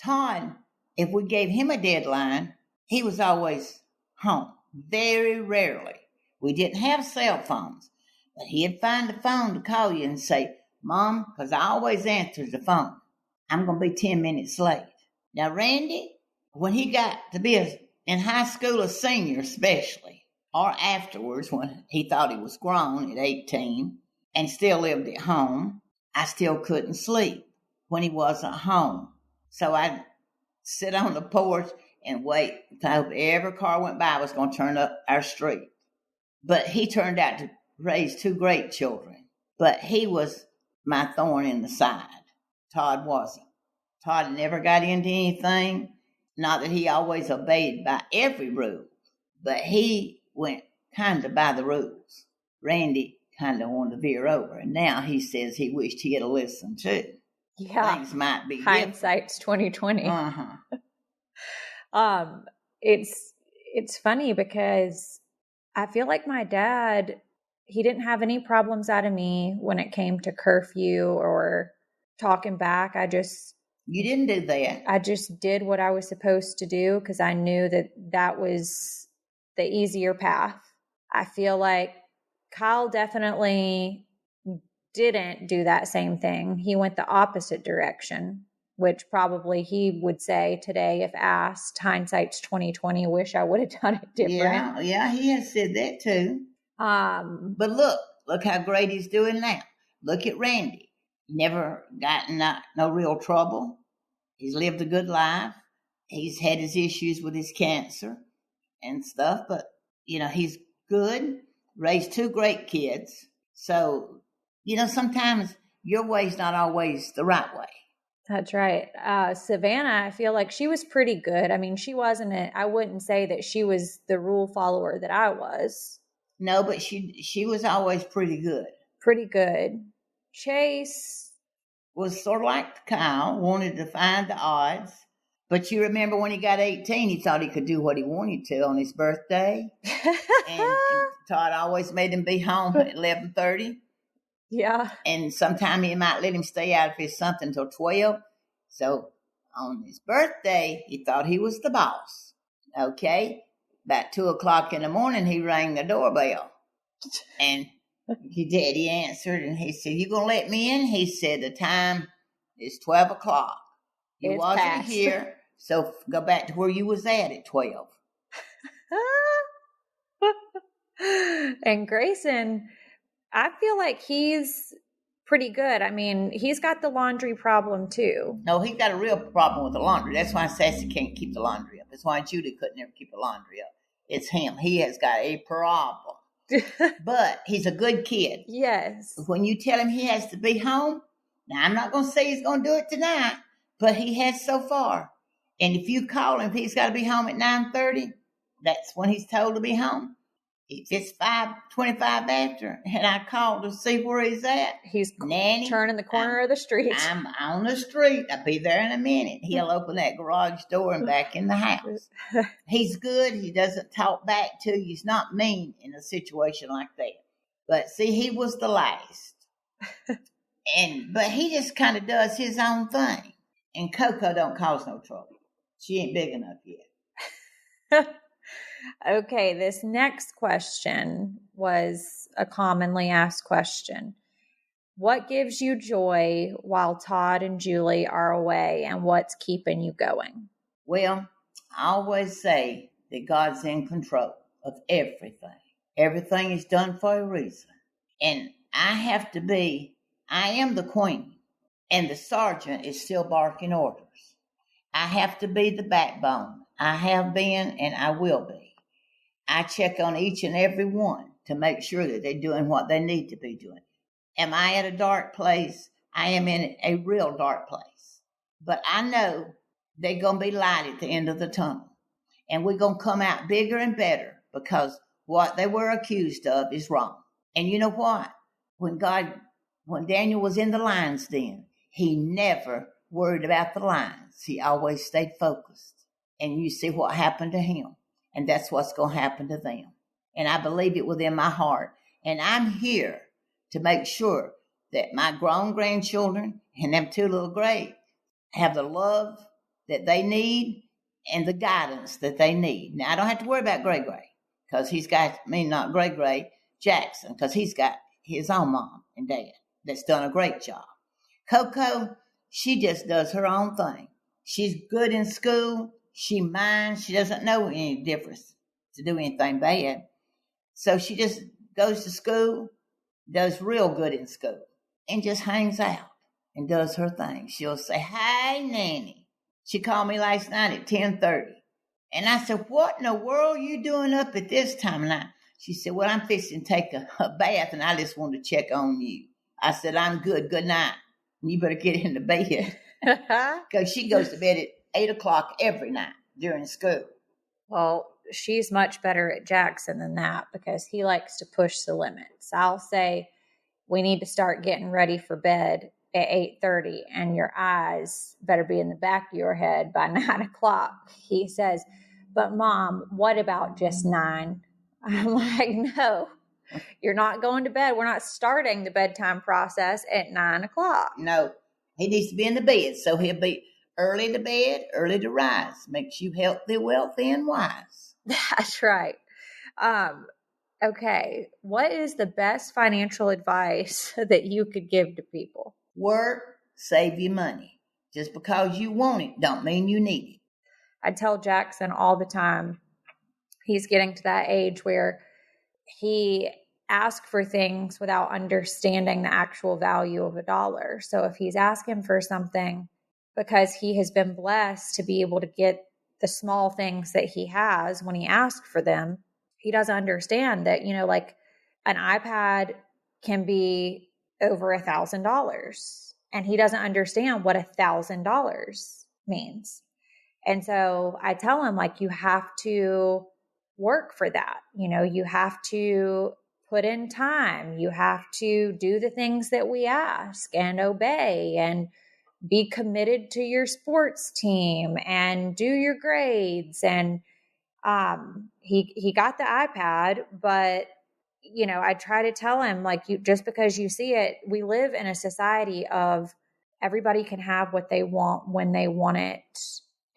Todd, if we gave him a deadline, he was always home. Very rarely. We didn't have cell phones, but he'd find a phone to call you and say, Mom, because I always answer the phone, I'm going to be 10 minutes late. Now, Randy, when he got to be in high school, a senior especially, or afterwards when he thought he was grown at 18 and still lived at home, I still couldn't sleep when he wasn't home. So I'd sit on the porch and wait until every car went by was going to turn up our street. But he turned out to raise 2 great children. But he was my thorn in the side. Todd wasn't. Todd never got into anything. Not that he always obeyed by every rule, but he went kind of by the rules. Randy kind of wanted to veer over, and now he says he wished he had listened too. Yeah, things might be hindsight's 2020. It's funny because I feel like my dad, he didn't have any problems out of me when it came to curfew or talking back. You didn't do that. I just did what I was supposed to do because I knew that was the easier path. I feel like Kyle definitely didn't do that same thing. He went the opposite direction, which probably he would say today if asked. Hindsight's 2020. Wish I would have done it different. Yeah, he has said that too. But look how great he's doing now. Look at Randy. Never gotten no real trouble. He's lived a good life. He's had his issues with his cancer and stuff, but, he's good. Raised 2 great kids. So, sometimes your way's not always the right way. That's right. Savannah, I feel like she was pretty good. I mean, I wouldn't say that she was the rule follower that I was. No, but she was always pretty good. Pretty good. Chase was sort of like Kyle, wanted to find the odds. But you remember when he got 18, he thought he could do what he wanted to on his birthday. and Todd always made him be home at 11:30. Yeah. And sometime he might let him stay out of his something until 12. So on his birthday, he thought he was the boss. Okay. About 2:00 in the morning, he rang the doorbell. And your daddy answered, and he said, "You gonna let me in?" He said, "The time is 12:00. You wasn't past. here, so go back to where you was at 12." And Grayson, I feel like he's pretty good. I mean, he's got the laundry problem too. No, he's got a real problem with the laundry. That's why Sassy can't keep the laundry up. That's why Judy couldn't ever keep the laundry up. It's him. He has got a problem. But he's a good kid. Yes. When you tell him he has to be home, now I'm not going to say he's going to do it tonight, but he has so far. And if you call him, if he's got to be home at 9:30, that's when he's told to be home. If it's 5:25 after, and I call to see where he's at, he's Nanny, turning the corner of the street. I'm on the street. I'll be there in a minute. He'll open that garage door and back in the house. He's good. He doesn't talk back to you. He's not mean in a situation like that. But see, he was the last. But he just kind of does his own thing. And Coco don't cause no trouble. She ain't big enough yet. Okay, this next question was a commonly asked question. What gives you joy while Todd and Julie are away, and what's keeping you going? Well, I always say that God's in control of everything. Everything is done for a reason. And I am the queen, and the sergeant is still barking orders. I have to be the backbone. I have been, and I will be. I check on each and every one to make sure that they're doing what they need to be doing. Am I at a dark place? I am in a real dark place. But I know they're going to be light at the end of the tunnel. And we're going to come out bigger and better because what they were accused of is wrong. And you know what? When Daniel was in the lion's den, he never worried about the lions. He always stayed focused. And you see what happened to him. And that's what's going to happen to them. And I believe it within my heart. And I'm here to make sure that my grown grandchildren and them 2 little great have the love that they need and the guidance that they need. Now, I don't have to worry about Gray because not Gray, Jackson, because he's got his own mom and dad that's done a great job. Coco, she just does her own thing. She's good in school. She minds. She doesn't know any difference to do anything bad. So she just goes to school, does real good in school, and just hangs out and does her thing. She'll say, "Hey, Nanny." She called me last night at 10:30. And I said, what in the world are you doing up at this time? She said, well, I'm fixing to take a bath, and I just wanted to check on you. I said, I'm good. Good night. And you better get in the bed. Because she goes to bed at 8 o'clock every night during school. Well, she's much better at Jackson than that because he likes to push the limits. I'll say we need to start getting ready for bed at 8:30, and your eyes better be in the back of your head by 9 o'clock. He says, but Mom, what about just 9? I'm like, no, you're not going to bed. We're not starting the bedtime process at 9 o'clock. No, he needs to be in the bed, so he'll be early to bed, early to rise. Makes you healthy, wealthy, and wise. That's right. Okay, what is the best financial advice that you could give to people? Work, save your money. Just because you want it don't mean you need it. I tell Jackson all the time, he's getting to that age where he asks for things without understanding the actual value of a dollar. So if he's asking for something because he has been blessed to be able to get the small things that he has when he asks for them, he doesn't understand that, like an iPad can be over $1,000, and he doesn't understand what $1,000 means. And so I tell him, like, you have to work for that. You have to put in time. You have to do the things that we ask and obey and be committed to your sports team and do your grades. And he got the iPad, but I try to tell him, like, just because you see it, we live in a society of everybody can have what they want when they want it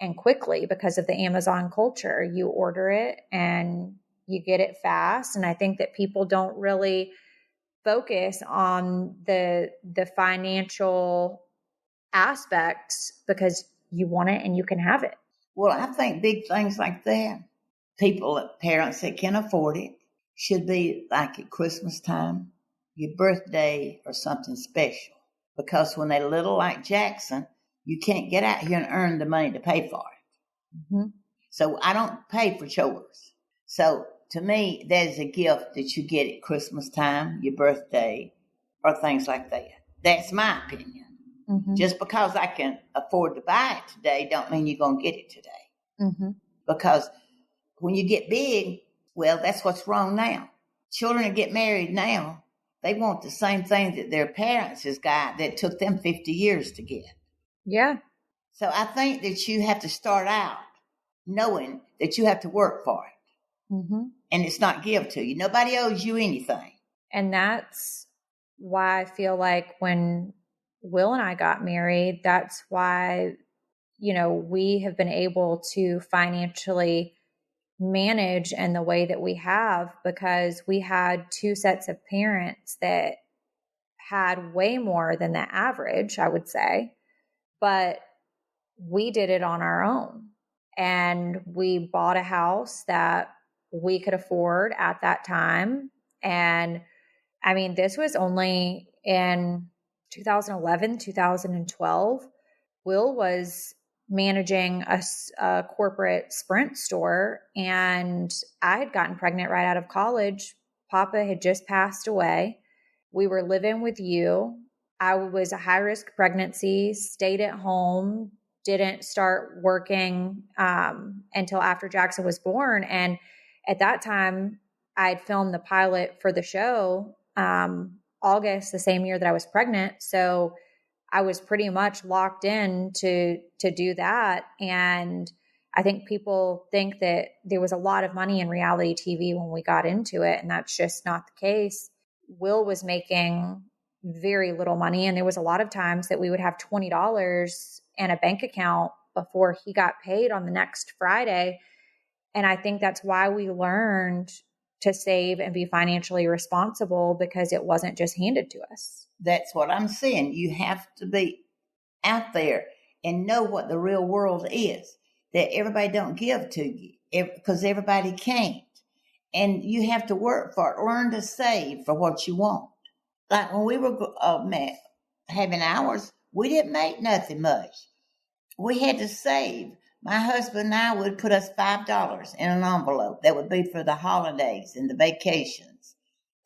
and quickly because of the Amazon culture. You order it and you get it fast. And I think that people don't really focus on the financial aspects because you want it and you can have it. Well, I think big things like that, parents that can afford it, should be like at Christmas time, your birthday, or something special. Because when they're little like Jackson, you can't get out here and earn the money to pay for it. Mm-hmm. So I don't pay for chores. So to me, that is a gift that you get at Christmas time, your birthday, or things like that. That's my opinion. Mm-hmm. Just because I can afford to buy it today don't mean you're going to get it today. Mm-hmm. Because when you get big, well, that's what's wrong now. Children that get married now, they want the same thing that their parents has got that took them 50 years to get. Yeah. So I think that you have to start out knowing that you have to work for it. Mm-hmm. And it's not given to you. Nobody owes you anything. And that's why I feel like when Will and I got married, that's why, we have been able to financially manage in the way that we have, because we had two sets of parents that had way more than the average, I would say, but we did it on our own. And we bought a house that we could afford at that time. And I mean, this was only in 2011, 2012. Will was managing a corporate Sprint store, and I had gotten pregnant right out of college. Papa had just passed away. We were living with you. I was a high-risk pregnancy, stayed at home, didn't start working until after Jackson was born. And at that time, I had filmed the pilot for the show August, the same year that I was pregnant. So I was pretty much locked in to do that. And I think people think that there was a lot of money in reality TV when we got into it, and that's just not the case. Will was making very little money, and there was a lot of times that we would have $20 in a bank account before he got paid on the next Friday. And I think that's why we learned to save and be financially responsible, because it wasn't just handed to us. That's what I'm saying. You have to be out there and know what the real world is, that everybody don't give to you because everybody can't. And you have to work for it, learn to save for what you want. Like when we were having ours, we didn't make nothing much. We had to save. My husband and I would put us $5 in an envelope. That would be for the holidays and the vacations.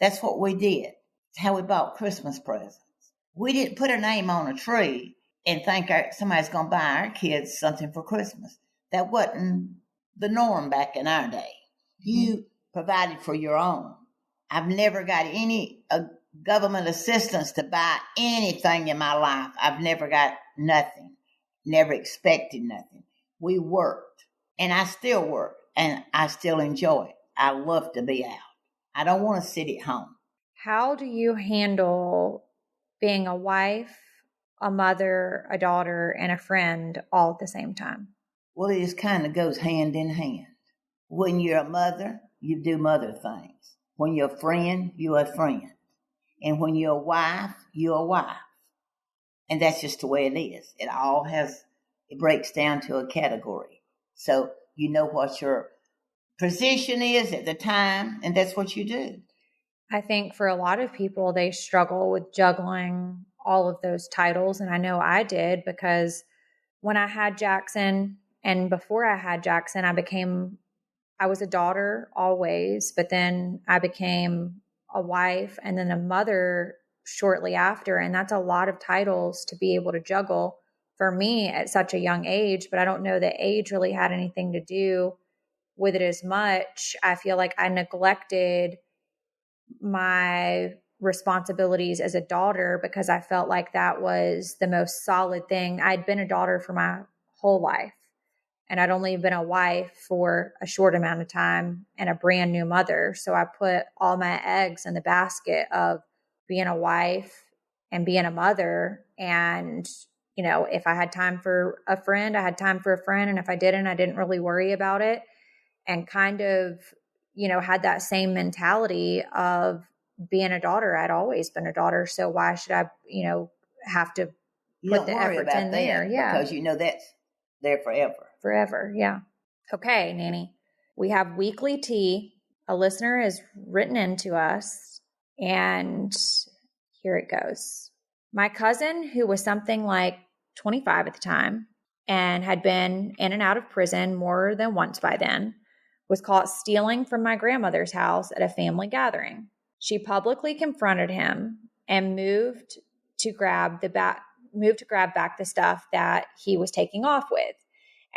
That's what we did. It's how we bought Christmas presents. We didn't put a name on a tree and think somebody's going to buy our kids something for Christmas. That wasn't the norm back in our day. You provided for your own. I've never got any government assistance to buy anything in my life. I've never got nothing, never expected nothing. We worked, and I still work, and I still enjoy it. I love to be out. I don't want to sit at home. How do you handle being a wife, a mother, a daughter, and a friend all at the same time? Well, it just kind of goes hand in hand. When you're a mother, you do mother things. When you're a friend, you're a friend. And when you're a wife, you're a wife. And that's just the way it is. It breaks down to a category. So you know what your position is at the time, and that's what you do. I think for a lot of people, they struggle with juggling all of those titles. And I know I did, because when I had Jackson and before I had Jackson, I was a daughter always, but then I became a wife and then a mother shortly after. And that's a lot of titles to be able to juggle for me at such a young age, but I don't know that age really had anything to do with it as much. I feel like I neglected my responsibilities as a daughter because I felt like that was the most solid thing. I'd been a daughter for my whole life, and I'd only been a wife for a short amount of time and a brand new mother. So I put all my eggs in the basket of being a wife and being a mother. And you know, if I had time for a friend, I had time for a friend. And if I didn't really worry about it, and kind of, you know, had that same mentality of being a daughter. I'd always been a daughter. So why should I, you know, have to put the effort in there? Yeah. Because you know that's there forever. Forever. Yeah. Okay, Nanny. We have weekly tea. A listener has written into us, and here it goes. My cousin, who was something like 25 at the time and had been in and out of prison more than once by then, was caught stealing from my grandmother's house at a family gathering. She publicly confronted him and moved to grab back the stuff that he was taking off with.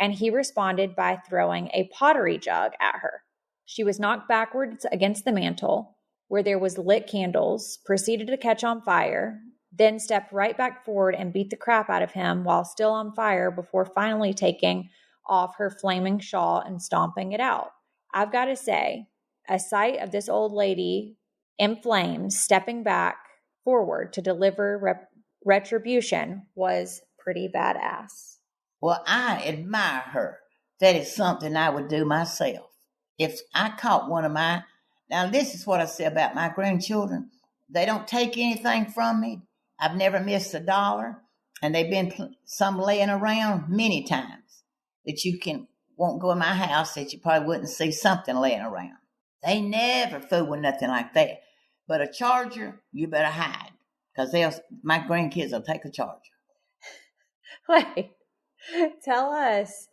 And he responded by throwing a pottery jug at her. She was knocked backwards against the mantle, where there was lit candles, proceeded to catch on fire, then stepped right back forward and beat the crap out of him while still on fire before finally taking off her flaming shawl and stomping it out. I've got to say, a sight of this old lady in flames stepping back forward to deliver retribution was pretty badass. Well, I admire her. That is something I would do myself. If I caught one of my... Now, this is what I say about my grandchildren. They don't take anything from me. I've never missed $1. And they've been some laying around many times that won't go in my house that you probably wouldn't see something laying around. They never fool with nothing like that. But a charger, you better hide, because my grandkids will take a charger. Wait, tell us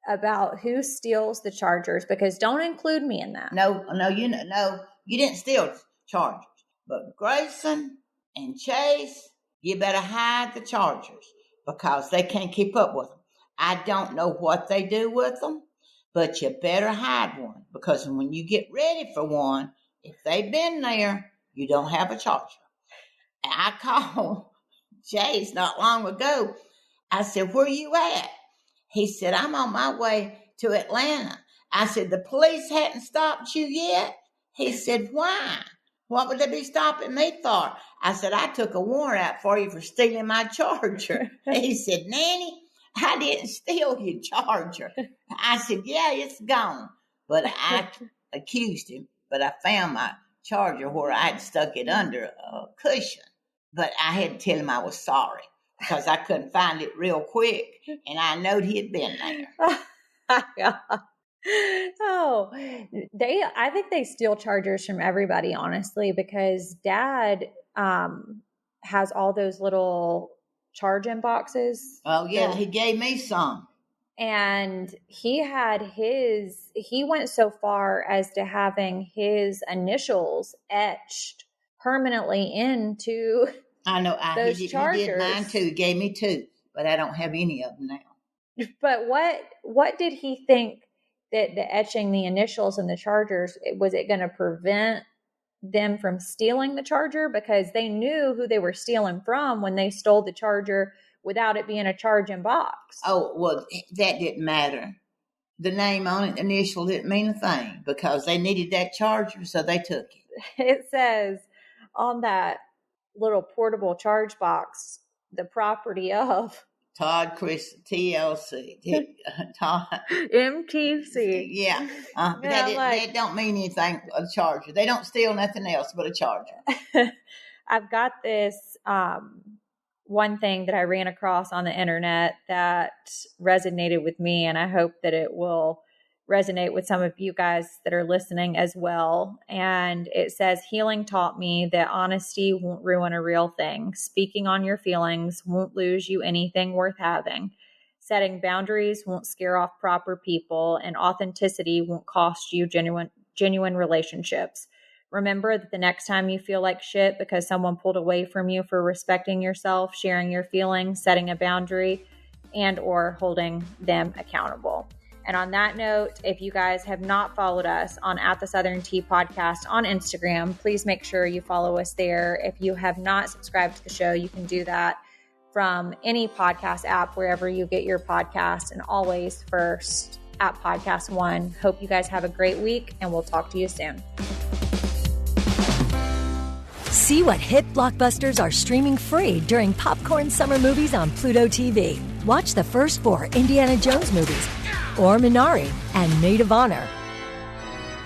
about who steals the chargers, because don't include me in that. No, you didn't steal chargers. But Grayson and Chase, you better hide the chargers because they can't keep up with them. I don't know what they do with them, but you better hide one, because when you get ready for one, if they've been there, you don't have a charger. And I called Chase not long ago. I said, "Where you at?" He said, "I'm on my way to Atlanta." I said, "The police hadn't stopped you yet?" He said, "Why? What would they be stopping me for?" I said, "I took a warrant out for you for stealing my charger." He said, "Nanny, I didn't steal your charger." I said, "Yeah, it's gone." But I accused him, but I found my charger where I'd stuck it under a cushion. But I had to tell him I was sorry because I couldn't find it real quick, and I knowed he had been there. Oh, I think they steal chargers from everybody, honestly, because Dad has all those little charge-in boxes. Oh, yeah, he gave me some. And he went so far as to having his initials etched permanently into I know. those He chargers. did mine too. He gave me 2, but I don't have any of them now. But what did he think that the etching the initials in the chargers, was it going to prevent them from stealing the charger? Because they knew who they were stealing from when they stole the charger without it being a charging box. Oh, well, that didn't matter. The name on it, initial, didn't mean a thing because they needed that charger, so they took it. It says on that little portable charge box, the property of Todd Chris TLC. Todd MTC. Yeah. That don't mean anything, a charger. They don't steal nothing else but a charger. I've got this one thing that I ran across on the internet that resonated with me, and I hope that it will resonate with some of you guys that are listening as well. And it says, healing taught me that honesty won't ruin a real thing. Speaking on your feelings won't lose you anything worth having. Setting boundaries won't scare off proper people, and authenticity won't cost you genuine relationships. Remember that the next time you feel like shit because someone pulled away from you for respecting yourself, sharing your feelings, setting a boundary, and or holding them accountable. And on that note, if you guys have not followed us on At the Southern Tea Podcast on Instagram, please make sure you follow us there. If you have not subscribed to the show, you can do that from any podcast app, wherever you get your podcast, and always first at Podcast One. Hope you guys have a great week, and we'll talk to you soon. See what hit blockbusters are streaming free during Popcorn Summer Movies on Pluto TV. Watch the first 4 Indiana Jones movies, or Minari and Maid of Honor.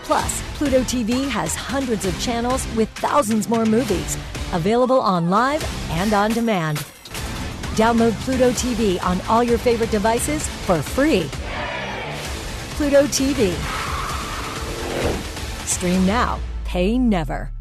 Plus, Pluto TV has hundreds of channels with thousands more movies, available on live and on demand. Download Pluto TV on all your favorite devices for free. Pluto TV. Stream now, pay never.